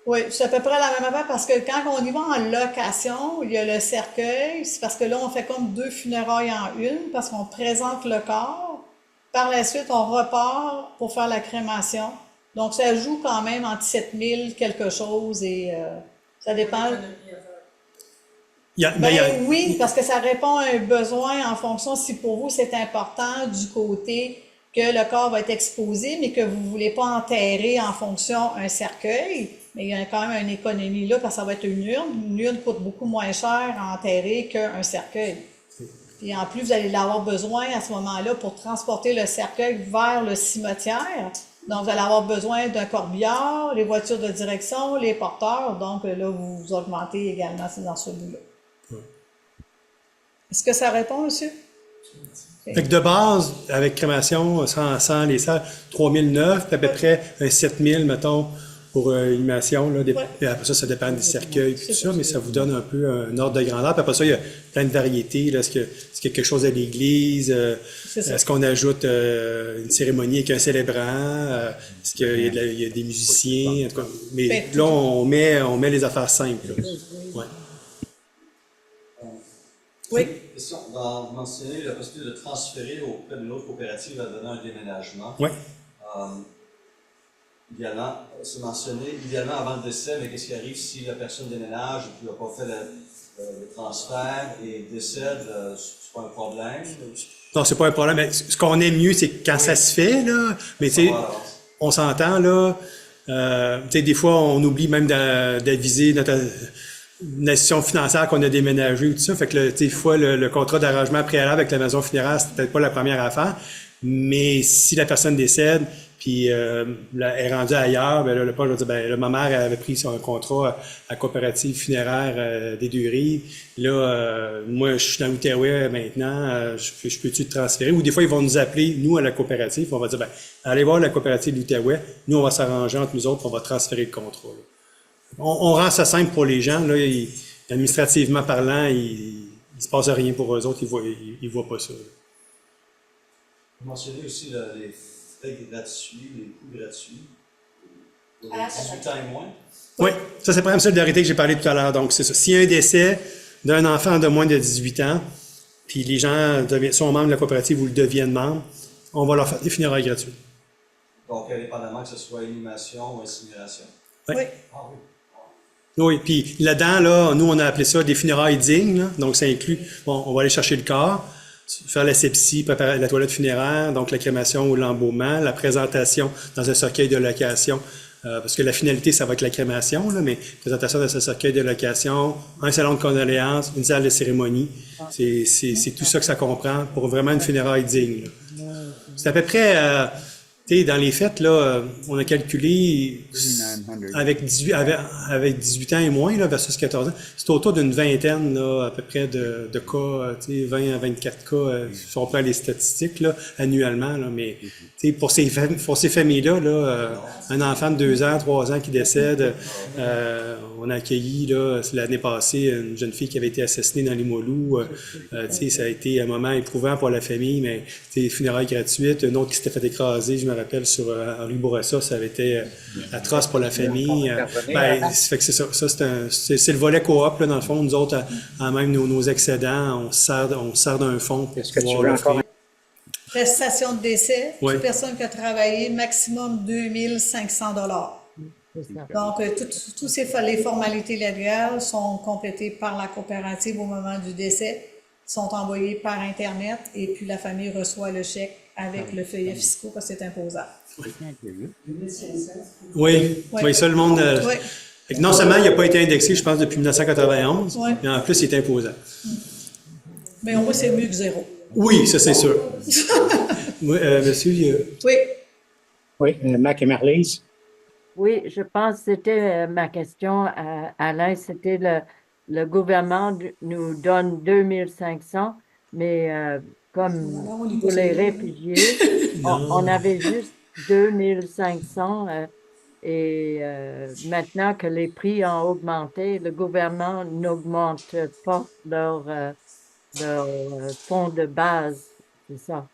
Oui, c'est à peu près la même affaire parce que quand on y va en location, il y a le cercueil, c'est parce que là, on fait comme 2 funérailles en une parce qu'on présente le corps. Par la suite, on repart pour faire la crémation. Donc, ça joue quand même entre 7 000 quelque chose et ça dépend. Oui, parce que ça répond à un besoin en fonction si pour vous c'est important du côté que le corps va être exposé, mais que vous ne voulez pas enterrer en fonction un cercueil. Mais il y a quand même une économie là, parce que ça va être une urne. Une urne coûte beaucoup moins cher à enterrer qu'un cercueil. Puis en plus, vous allez l'avoir besoin à ce moment-là pour transporter le cercueil vers le cimetière. Donc, vous allez avoir besoin d'un corbillard, les voitures de direction, les porteurs. Donc, là, vous augmentez également dans ce bout-là. Est-ce que ça répond, monsieur? Fait que de base, avec crémation, sans les salles, 3009, puis à peu près un 7000, mettons, pour inhumation. Là, puis après ça, ça dépend des cercueils et tout ça, mais ça vous donne un peu un ordre de grandeur. Puis après ça, il y a plein de variétés. Là. Est-ce qu'il y a quelque chose à l'église? Est-ce qu'on ajoute une cérémonie avec un célébrant? Est-ce qu'il y a des musiciens? En tout cas, mais là, on met les affaires simples. Là. Ouais. Oui. Question. Vous mentionnez la possibilité de transférer auprès d'une autre coopérative à donner un déménagement. Oui. Idéalement, c'est mentionné, idéalement avant le décès, mais qu'est-ce qui arrive si la personne déménage et puis n'a pas fait le transfert et décède, c'est pas un problème? Non, c'est pas un problème. Mais ce qu'on aime mieux, c'est quand ça se fait, là. Mais tu sais, on s'entend, là. Des fois, on oublie même d'aviser notre institution financière qu'on a déménagé ou tout ça. Fait que, des fois, le contrat d'arrangement préalable avec la maison funéraire, c'est peut-être pas la première affaire. Mais si la personne décède, puis elle est rendue ailleurs, ben là, le page va dire, ben là, ma mère avait pris son contrat à coopérative funéraire des Deux-Rives. Là, moi, je suis dans l'Outaouais maintenant, je peux-tu te transférer? Ou des fois, ils vont nous appeler, nous, à la coopérative, on va dire, ben, allez voir la coopérative de l'Outaouais, nous, on va s'arranger entre nous autres, on va transférer le contrat. Là. On rend ça simple pour les gens, là, administrativement parlant, il se passe rien pour eux autres, ils voient pas ça. Là. Vous mentionnez aussi les frais gratuits, les coûts gratuits. Pour les 18 ans et moins. Oui, ça c'est le programme Solidarité que j'ai parlé tout à l'heure. Donc, c'est ça. S'il y a un décès d'un enfant de moins de 18 ans, puis les gens sont membres de la coopérative ou le deviennent membres, on va leur faire des funérailles gratuites. Donc, indépendamment que ce soit inhumation ou incinération. Oui. Ah oui. Oui, puis là-dedans, là, nous, on a appelé ça des funérailles dignes. Là. Donc, ça inclut, bon, on va aller chercher le corps, faire l'asepsie, préparer la toilette funéraire, donc la crémation ou l'embaumement, la présentation dans un cercueil de location, parce que la finalité, ça va être la crémation, là, mais présentation dans un cercueil de location, un salon de condoléances, une salle de cérémonie, c'est tout ça que ça comprend pour vraiment une funéraille digne. Là. C'est à peu près, dans les fêtes, là, on a calculé avec 18 ans et moins, là, versus 14 ans, c'est autour d'une vingtaine, là, à peu près de cas, 20 à 24 cas, si on prend les statistiques, là, annuellement, là, mais, pour ces familles-là, là, un enfant de 2 ans, 3 ans qui décède, on a accueilli, là, l'année passée, une jeune fille qui avait été assassinée dans les Limoilou, ça a été un moment éprouvant pour la famille, mais, funérailles gratuites, un autre qui s'était fait écraser, je me rappelle, sur Henri Bourassa, ça avait été atroce pour la famille. Fait que c'est ça. C'est le volet coop, là, dans le fond. Nous autres, à même nos excédents, on sert d'un fonds pour pouvoir l'offrir. Prestation de décès, Oui. toute personne qui a travaillé, maximum 2 500 Donc, toutes les formalités légales sont complétées par la coopérative au moment du décès, sont envoyées par Internet, et puis la famille reçoit le chèque avec le feuillet fiscal parce que c'est imposable. Oui, ça, le monde... Oui. Non seulement il n'a pas été indexé, je pense, depuis 1991, Oui. mais en plus, il est imposable. Mais au moins, c'est mieux que zéro. Oui, ça, c'est sûr. Oui, monsieur... Oui. Oui, Mac et Marlise. Oui, je pense que c'était ma question à Alain. C'était le gouvernement nous donne 2500, mais comme pour les réfugiés, on avait juste 2500 et maintenant que les prix ont augmenté, le gouvernement n'augmente pas leur fonds de base. C'est ça.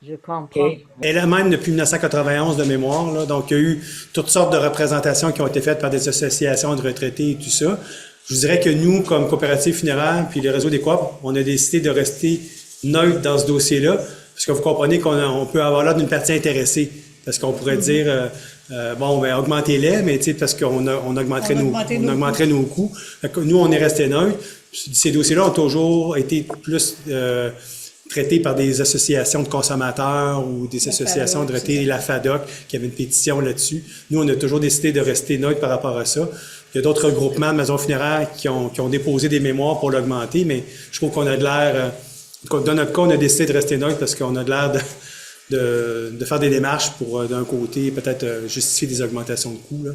Je comprends. Elle est même depuis 1991 de mémoire, là, donc il y a eu toutes sortes de représentations qui ont été faites par des associations de retraités et tout ça. Je vous dirais que nous, comme coopérative funéraire, puis les réseaux des coops, on a décidé de rester neutre dans ce dossier-là, parce que vous comprenez qu'on peut avoir l'air d'une partie intéressée, parce qu'on pourrait dire, augmentez-les, mais parce qu'on augmenterait nos coûts. Nous, on est resté neutre. Ces dossiers-là ont toujours été plus traités par des associations de consommateurs ou des associations de retraités, la FADOC, qui avait une pétition là-dessus. Nous, on a toujours décidé de rester neutre par rapport à ça. Il y a d'autres regroupements de maisons funéraires qui ont déposé des mémoires pour l'augmenter, mais je trouve qu'on a de l'air... Dans notre cas, on a décidé de rester neutre parce qu'on a de l'air de faire des démarches pour, d'un côté, peut-être justifier des augmentations de coûts. Là.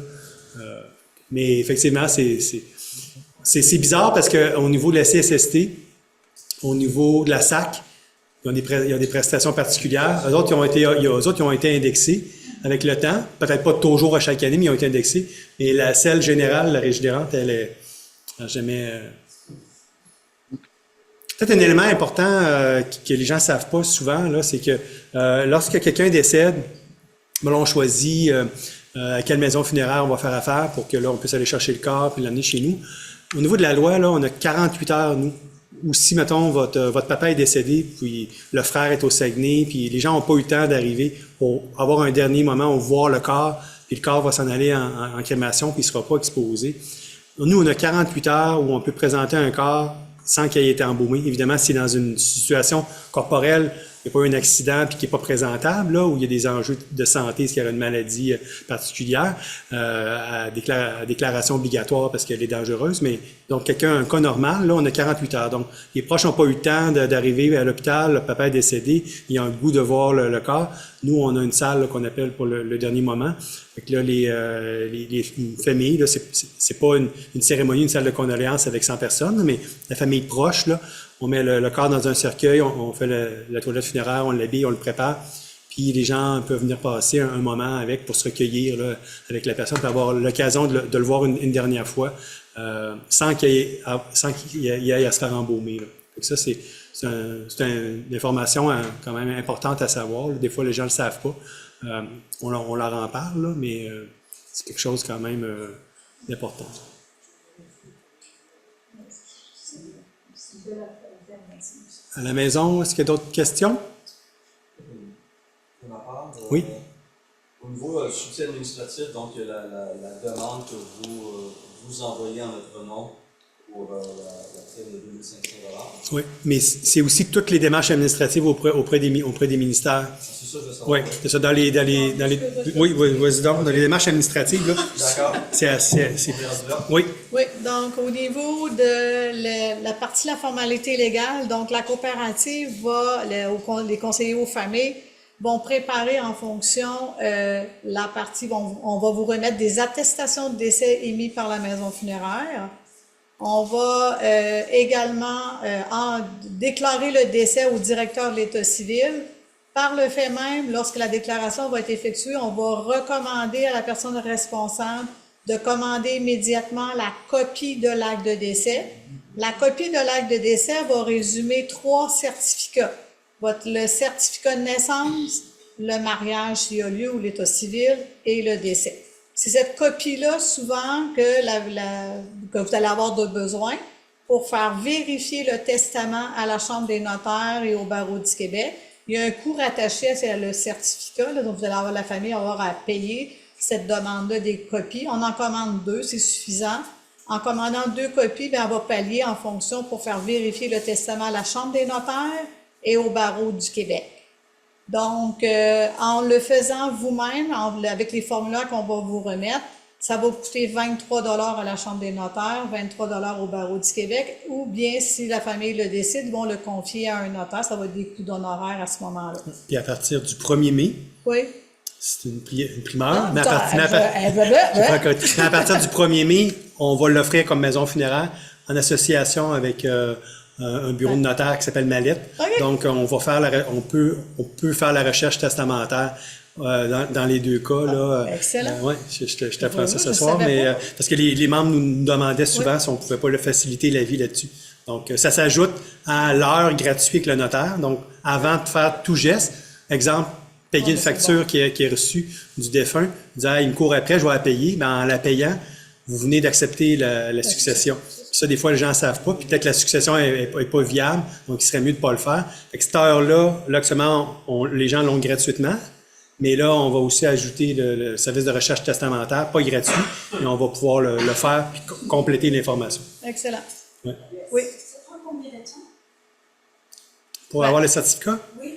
Mais effectivement, c'est bizarre parce qu'au niveau de la CSST, au niveau de la SAC, il y a des prestations particulières. Eux autres, ils ont été indexés avec le temps. Peut-être pas toujours à chaque année, mais ils ont été indexés. Et la selle générale, la régidérante, elle est jamais... Peut-être un élément important que les gens ne savent pas souvent, là, c'est que lorsque quelqu'un décède, on choisit à quelle maison funéraire on va faire affaire pour que là, on puisse aller chercher le corps et l'amener chez nous. Au niveau de la loi, là, on a 48 heures, nous. Ou si, mettons, votre papa est décédé, puis le frère est au Saguenay, puis les gens n'ont pas eu le temps d'arriver pour avoir un dernier moment où voir le corps, puis le corps va s'en aller en crémation, puis il ne sera pas exposé. Nous, on a 48 heures où on peut présenter un corps sans qu'il ait été embaumé. Évidemment, c'est dans une situation corporelle n'y a pas eu un accident puis qui n'est pas présentable, là, où il y a des enjeux de santé, s'il y a une maladie particulière, à déclaration obligatoire parce qu'elle est dangereuse. Mais donc, un cas normal, là, on a 48 heures. Donc, les proches n'ont pas eu le temps d'arriver à l'hôpital, le papa est décédé, il a un goût de voir le corps. Nous, on a une salle là, qu'on appelle pour le dernier moment. Fait que là, les familles, là, c'est pas une cérémonie, une salle de condoléances avec 100 personnes, mais la famille proche, là, on met le corps dans un cercueil, on fait la toilette funéraire, on l'habille, on le prépare, puis les gens peuvent venir passer un moment avec pour se recueillir là, avec la personne, pour avoir l'occasion de le voir une dernière fois, sans qu'il y ait à se faire embaumer. Là. Donc ça, c'est une information quand même importante à savoir. Là. Des fois, les gens ne le savent pas. On leur en parle, là, mais c'est quelque chose quand même d'important. À la maison, est-ce qu'il y a d'autres questions? De ma part, Oui. Au niveau du soutien administratif, donc la demande que vous envoyez en notre nom pour la prime de 2 500 $. Oui, mais c'est aussi toutes les démarches administratives auprès des ministères. C'est ça, je veux savoir. Oui, c'est ça. Oui, vas-y donc, dans les démarches administratives, là. D'accord. Oui. Oui, donc au niveau de la partie de la formalité légale, donc la coopérative les conseillers aux familles vont préparer en fonction la partie, on va vous remettre des attestations de décès émis par la maison funéraire. On va également déclarer le décès au directeur de l'État civil. Par le fait même, lorsque la déclaration va être effectuée, on va recommander à la personne responsable de commander immédiatement la copie de l'acte de décès. La copie de l'acte de décès va résumer 3 certificats. Le certificat de naissance, le mariage s'il y a lieu ou l'état civil et le décès. C'est cette copie-là souvent que vous allez avoir de besoin pour faire vérifier le testament à la Chambre des notaires et au Barreau du Québec. Il y a un coût rattaché à le certificat, là, donc vous allez avoir la famille avoir à payer cette demande-là des copies. On en commande 2, c'est suffisant. En commandant 2 copies, bien, on va pallier en fonction pour faire vérifier le testament à la Chambre des notaires et au Barreau du Québec. Donc, en le faisant vous-même, avec les formulaires qu'on va vous remettre, ça va coûter 23 $ à la Chambre des notaires, 23 $ au Barreau du Québec, ou bien, si la famille le décide, ils vont le confier à un notaire, ça va être des coûts d'honoraires à ce moment-là. Puis à partir du 1er mai, oui. c'est une primeur, mais à partir du 1er mai, on va l'offrir comme maison funéraire en association avec un bureau de notaire qui s'appelle Mallette. Okay. Donc, on peut faire la recherche testamentaire dans les 2 cas. Là. Excellent. Ouais, je t'apprends ça ce soir, mais parce que les membres nous demandaient souvent si on ne pouvait pas le faciliter la vie là-dessus. Donc, ça s'ajoute à l'heure gratuite avec le notaire. Donc, avant de faire tout geste, exemple, payer une facture qui est reçue du défunt, dire il me court après, je vais la payer. Ben, en la payant, vous venez d'accepter la succession. Ça, des fois, les gens ne savent pas, puis peut-être que la succession n'est pas viable, donc il serait mieux de ne pas le faire. Fait que cette heure-là, seulement, les gens l'ont gratuitement, mais là, on va aussi ajouter le service de recherche testamentaire, pas gratuit, et on va pouvoir le faire puis compléter l'information. Excellent. Ouais. Oui. Ça prend combien de temps? Pour avoir le certificat? Oui.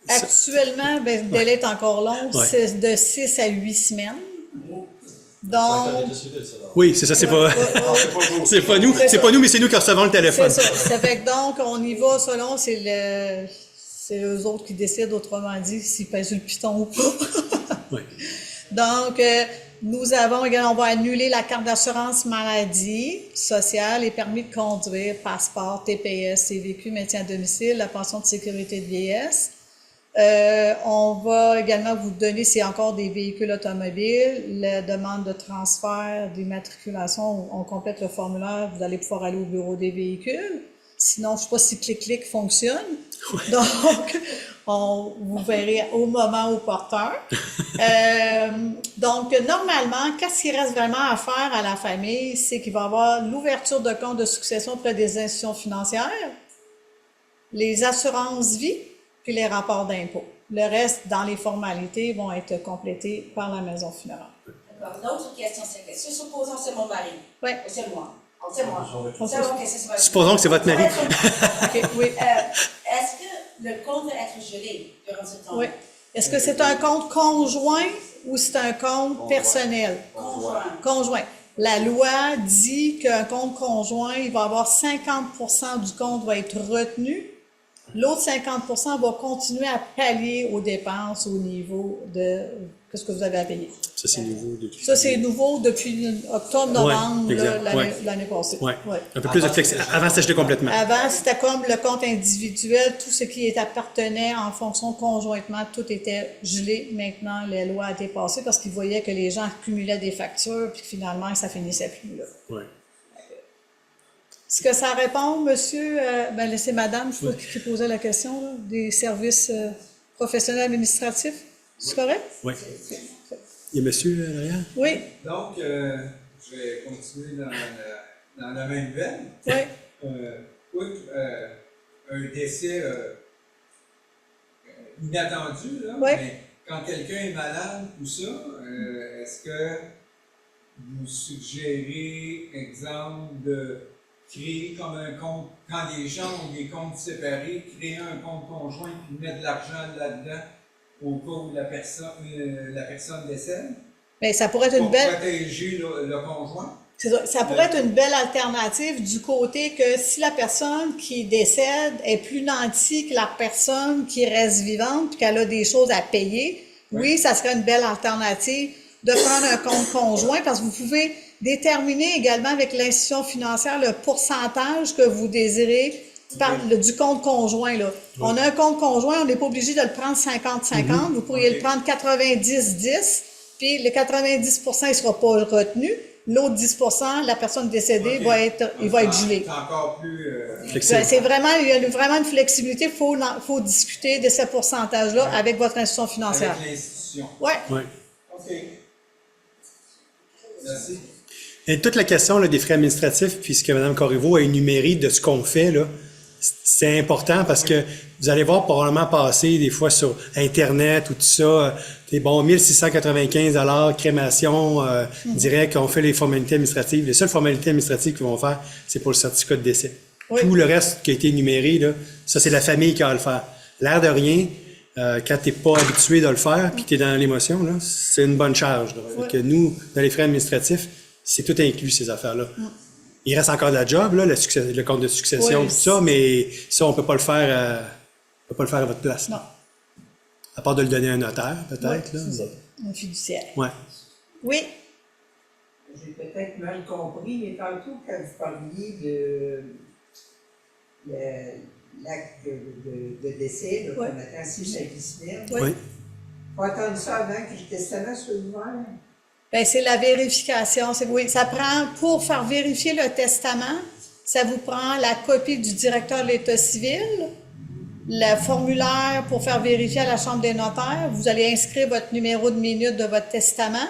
Actuellement, le délai est encore long, c'est de 6 à 8 semaines. Donc, oui, c'est ça, c'est pas nous, mais c'est nous qui recevons le téléphone. C'est ça. Ça fait que donc, on y va selon, c'est eux autres qui décident, autrement dit, s'ils pèsent sur le piton ou pas. Oui. Donc, on va annuler la carte d'assurance maladie sociale, les permis de conduire, passeport, TPS, CVQ, maintien à domicile, la pension de sécurité de vieillesse. On va également vous donner, c'est encore des véhicules automobiles, la demande de transfert, d'immatriculation, on complète le formulaire, vous allez pouvoir aller au bureau des véhicules. Sinon, je ne sais pas si Clic fonctionne. Ouais. Donc, vous verrez au moment opportun. Donc, normalement, qu'est-ce qu'il reste vraiment à faire à la famille? C'est qu'il va y avoir l'ouverture de compte de succession auprès des institutions financières, les assurances vie, puis les rapports d'impôt. Le reste, dans les formalités, vont être complétés par la maison funéraire. D'accord. Une autre question, c'est que si supposons que c'est mon mari, c'est moi. C'est moi. Supposons que c'est votre mari. Okay, oui. Est-ce que le compte va être gelé durant ce temps. Oui. Est-ce que c'est un compte conjoint ou c'est un compte personnel? Conjoint. Conjoint. La loi dit qu'un compte conjoint, il va avoir 50% du compte va être retenu. L'autre 50% va continuer à pallier aux dépenses au niveau de ce que vous avez à payer. Ça, c'est nouveau depuis. Ça, c'est nouveau depuis octobre-novembre Ouais, exact. l'année passée. Ouais. Ouais. Un peu plus de flexibilité. Avant, c'était gelé complètement. Avant, c'était comme le compte individuel, tout ce qui appartenait en fonction conjointement, tout était gelé. Maintenant, la loi a été passée parce qu'ils voyaient que les gens accumulaient des factures puis que finalement, ça finissait plus là. Ouais. Est-ce que ça répond, monsieur? Ben, c'est madame, je crois, qui posait la question, là, des services professionnels administratifs. C'est correct? Oui. Il y a monsieur derrière? Oui. Donc, je vais continuer dans la même veine. Oui. Outre un décès inattendu, là, Oui. mais quand quelqu'un est malade, tout ça, est-ce que vous suggérez, exemple, de créer comme un compte, quand les gens ont des comptes séparés, créer un compte conjoint puis mettre de l'argent là-dedans au cas où la personne décède? Bien, ça pourrait être une pour belle... protéger le conjoint? Ça pourrait être une belle alternative du côté que si la personne qui décède est plus nantie que la personne qui reste vivante puis qu'elle a des choses à payer, oui, ça serait une belle alternative de prendre un compte conjoint parce que vous pouvez déterminer également avec l'institution financière le pourcentage que vous désirez du compte conjoint. Là. Oui. On a un compte conjoint, on n'est pas obligé de le prendre 50-50. Vous pourriez le prendre 90-10, puis le 90%, il ne sera pas retenu. L'autre 10%, la personne décédée va être gelée. C'est encore plus flexible. C'est vraiment, il y a vraiment une flexibilité. Il faut discuter de ce pourcentage-là avec votre institution financière. Avec l'institution. Oui. Ouais. OK. Merci. Et toute la question là, des frais administratifs, puis ce que Mme Corriveau a énuméré de ce qu'on fait, là, c'est important parce que vous allez voir probablement passer des fois sur Internet ou tout ça, bon, 1695 $ crémation direct, on fait les formalités administratives. Les seules formalités administratives qu'ils vont faire, c'est pour le certificat de décès. Oui. Tout le reste qui a été énuméré, là, ça, c'est la famille qui a à le faire. L'air de rien, quand tu n'es pas habitué de le faire puis que tu es dans l'émotion, là, c'est une bonne charge. Là. Que nous, dans les frais administratifs, c'est tout inclus, ces affaires-là. Il reste encore de la job, là, le compte de succession, tout ça, mais ça, on peut pas le faire à votre place. Non. À part de le donner à un notaire, peut-être. Oui, là. Un fiduciaire. Ouais. Oui. J'ai peut-être mal compris, mais tantôt, quand vous parliez de l'acte de décès, là, qu'on attend 6 semaines, oui. Faut attendre ça avant que le testament soit ouvert. Bien, c'est la vérification. Oui, ça prend, pour faire vérifier le testament, ça vous prend la copie du directeur de l'État civil, le formulaire pour faire vérifier à la Chambre des notaires. Vous allez inscrire votre numéro de minute de votre testament,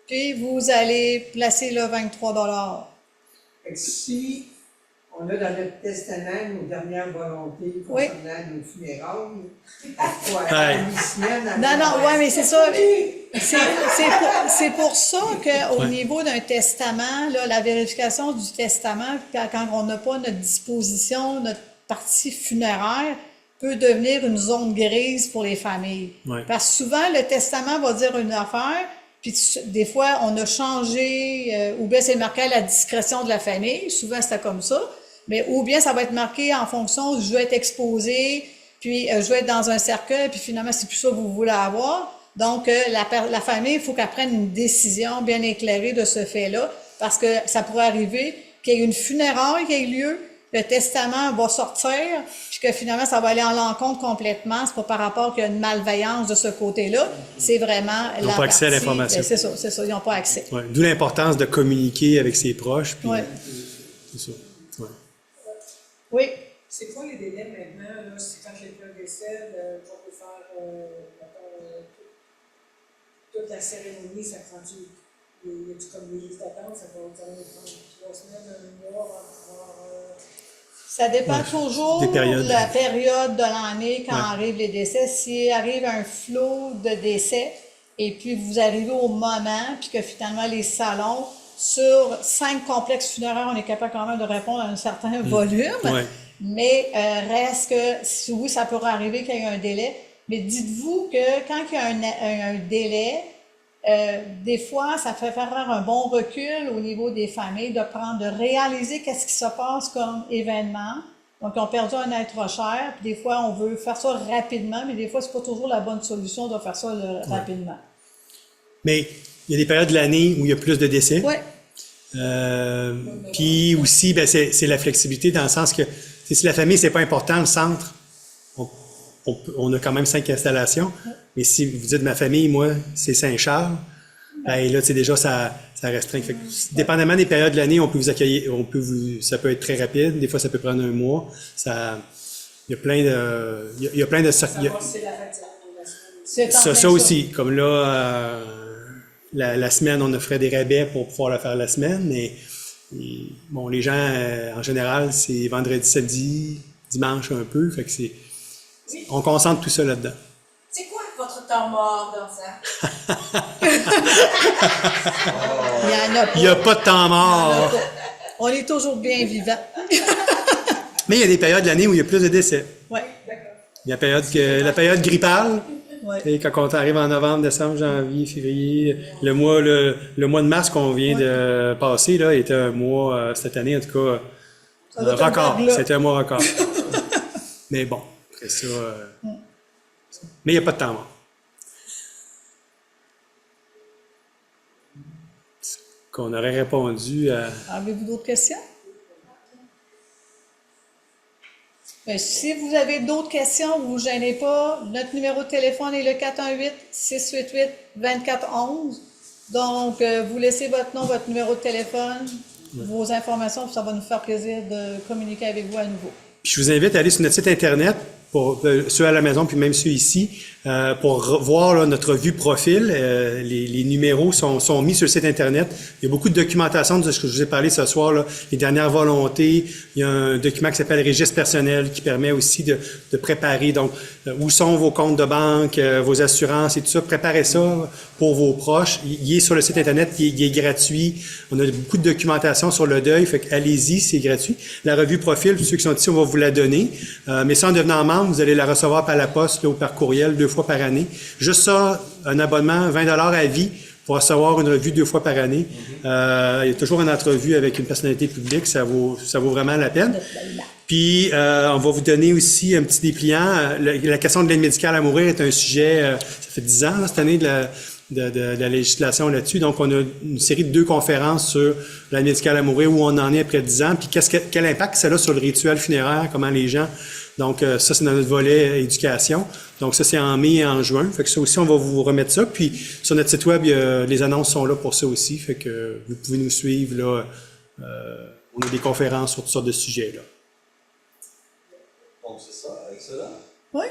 puis vous allez placer le 23 $. Fait que si on a dans notre testament nos dernières volontés concernant nos funérailles, Non, mais c'est ça. C'est pour ça qu'au niveau d'un testament, là, la vérification du testament, quand on n'a pas notre disposition, notre partie funéraire, peut devenir une zone grise pour les familles. Ouais. Parce que souvent, le testament va dire une affaire, puis des fois, on a changé, ou bien c'est marqué à la discrétion de la famille, souvent c'était comme ça, mais ou bien ça va être marqué en fonction, je veux être exposé, puis je veux être dans un cercueil, puis finalement, c'est plus ça que vous voulez avoir. Donc, la famille, il faut qu'elle prenne une décision bien éclairée de ce fait-là, parce que ça pourrait arriver qu'il y ait une funéraille qui ait lieu, le testament va sortir, puis que finalement, ça va aller en l'encontre complètement. C'est pas par rapport qu'il y a une malveillance de ce côté-là. C'est vraiment ils n'ont pas accès à l'information. C'est ça. Ils n'ont pas accès. Ouais. D'où l'importance de communiquer avec ses proches. Puis, c'est ça. Ouais. Oui. C'est quoi les délais maintenant? Là? C'est quand quelqu'un décède, on peut faire toute la cérémonie, ça prend il y a du comme des listes d'attente, ça va prendre 3 semaines, 1 mois avant de pouvoir. Ça dépend toujours de la période de l'année quand arrivent les décès. S'il arrive un flot de décès et puis vous arrivez au moment, puis que finalement les salons, sur 5 complexes funéraires, on est capable quand même de répondre à un certain volume. mais reste que, oui, ça pourrait arriver qu'il y ait un délai, mais dites-vous que quand il y a un délai, des fois, ça fait faire un bon recul au niveau des familles, de réaliser qu'est-ce qui se passe comme événement. Donc, ils ont perdu un être cher, puis des fois, on veut faire ça rapidement, mais des fois, c'est pas toujours la bonne solution de faire ça rapidement. Mais il y a des périodes de l'année où il y a plus de décès. Oui. Puis aussi, ben, c'est la flexibilité dans le sens que si la famille, c'est pas important, le centre, on a quand même 5 installations. Mais si vous dites ma famille, moi, c'est Saint-Charles, ben là, tu sais, déjà, ça restreint. Fait que, dépendamment des périodes de l'année, on peut vous accueillir, ça peut être très rapide, des fois, ça peut prendre un mois. Il y a plein de, ça aussi. Comme là, la semaine, on offrait des rabais pour pouvoir le faire la semaine, mais bon, les gens, en général, c'est vendredi, samedi, dimanche un peu, fait que on concentre tout ça là-dedans. C'est quoi votre temps mort dans ça? Il y en a pas. Il n'y a pas de temps mort. On est toujours bien vivant. Mais il y a des périodes de l'année où il y a plus de décès. Oui. Il y a la période grippale. Ouais. Et quand on arrive en novembre, décembre, janvier, février, le mois de mars qu'on vient de passer, là, était un mois, cette année, en tout cas, record. C'était un mois record. Mais bon, après ça, mais il n'y a pas de temps mort. Qu'on aurait répondu à... Avez-vous d'autres questions? Bien, si vous avez d'autres questions, vous ne vous gênez pas. Notre numéro de téléphone est le 418-688-2411. Donc, vous laissez votre nom, votre numéro de téléphone, vos informations, puis ça va nous faire plaisir de communiquer avec vous à nouveau. Puis je vous invite à aller sur notre site Internet, pour ceux à la maison, puis même ceux ici, pour voir là, notre vue profil. Les numéros sont mis sur le site Internet. Il y a beaucoup de documentation de ce que je vous ai parlé ce soir, là, les dernières volontés. Il y a un document qui s'appelle Registre personnel qui permet aussi de préparer. Donc, où sont vos comptes de banque, vos assurances et tout ça. Préparez ça pour vos proches. Il est sur le site Internet, il est gratuit. On a beaucoup de documentation sur le deuil, fait allez-y, c'est gratuit. La revue profil, pour ceux qui sont ici, on va vous la donner. Mais ça, en devenant membre, vous allez la recevoir par la poste là, ou par courriel 2 fois par année. Juste ça, un abonnement, 20 $ à vie pour recevoir une revue 2 fois par année. Il y a toujours une entrevue avec une personnalité publique, ça vaut vraiment la peine. Puis, on va vous donner aussi un petit dépliant. La question de l'aide médicale à mourir est un sujet, ça fait 10 ans là, cette année, de la législation là-dessus. Donc, on a une série de 2 conférences sur l'aide médicale à mourir, où on en est après 10 ans, puis quel impact ça a sur le rituel funéraire, comment les gens... Donc, ça, c'est dans notre volet éducation. Donc, ça, c'est en mai et en juin. Fait que ça aussi, on va vous remettre ça. Puis, sur notre site web, les annonces sont là pour ça aussi. Fait que vous pouvez nous suivre, là. On a des conférences sur toutes sortes de sujets, là. Donc, c'est ça. Excellent. Oui.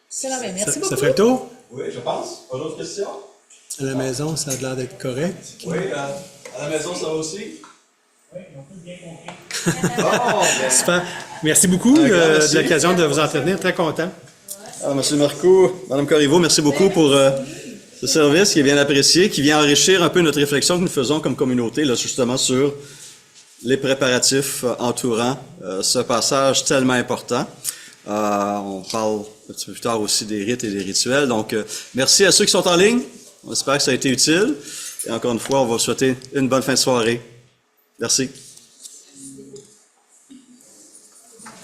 Excellent. Merci beaucoup. Ça ferait le tour? Oui, je pense. Pas d'autres questions? À la maison, ça a l'air d'être correct. Oui, à la maison, ça va aussi? Oui, on peut bien compris. Super. Merci beaucoup de l'occasion de vous entretenir. Très content. Monsieur Marcoux, Madame Corriveau, merci beaucoup pour ce service qui est bien apprécié, qui vient enrichir un peu notre réflexion que nous faisons comme communauté, là, justement sur les préparatifs entourant ce passage tellement important. On parle un petit peu plus tard aussi des rites et des rituels. Donc, merci à ceux qui sont en ligne. On espère que ça a été utile. Et encore une fois, on va vous souhaiter une bonne fin de soirée. Merci.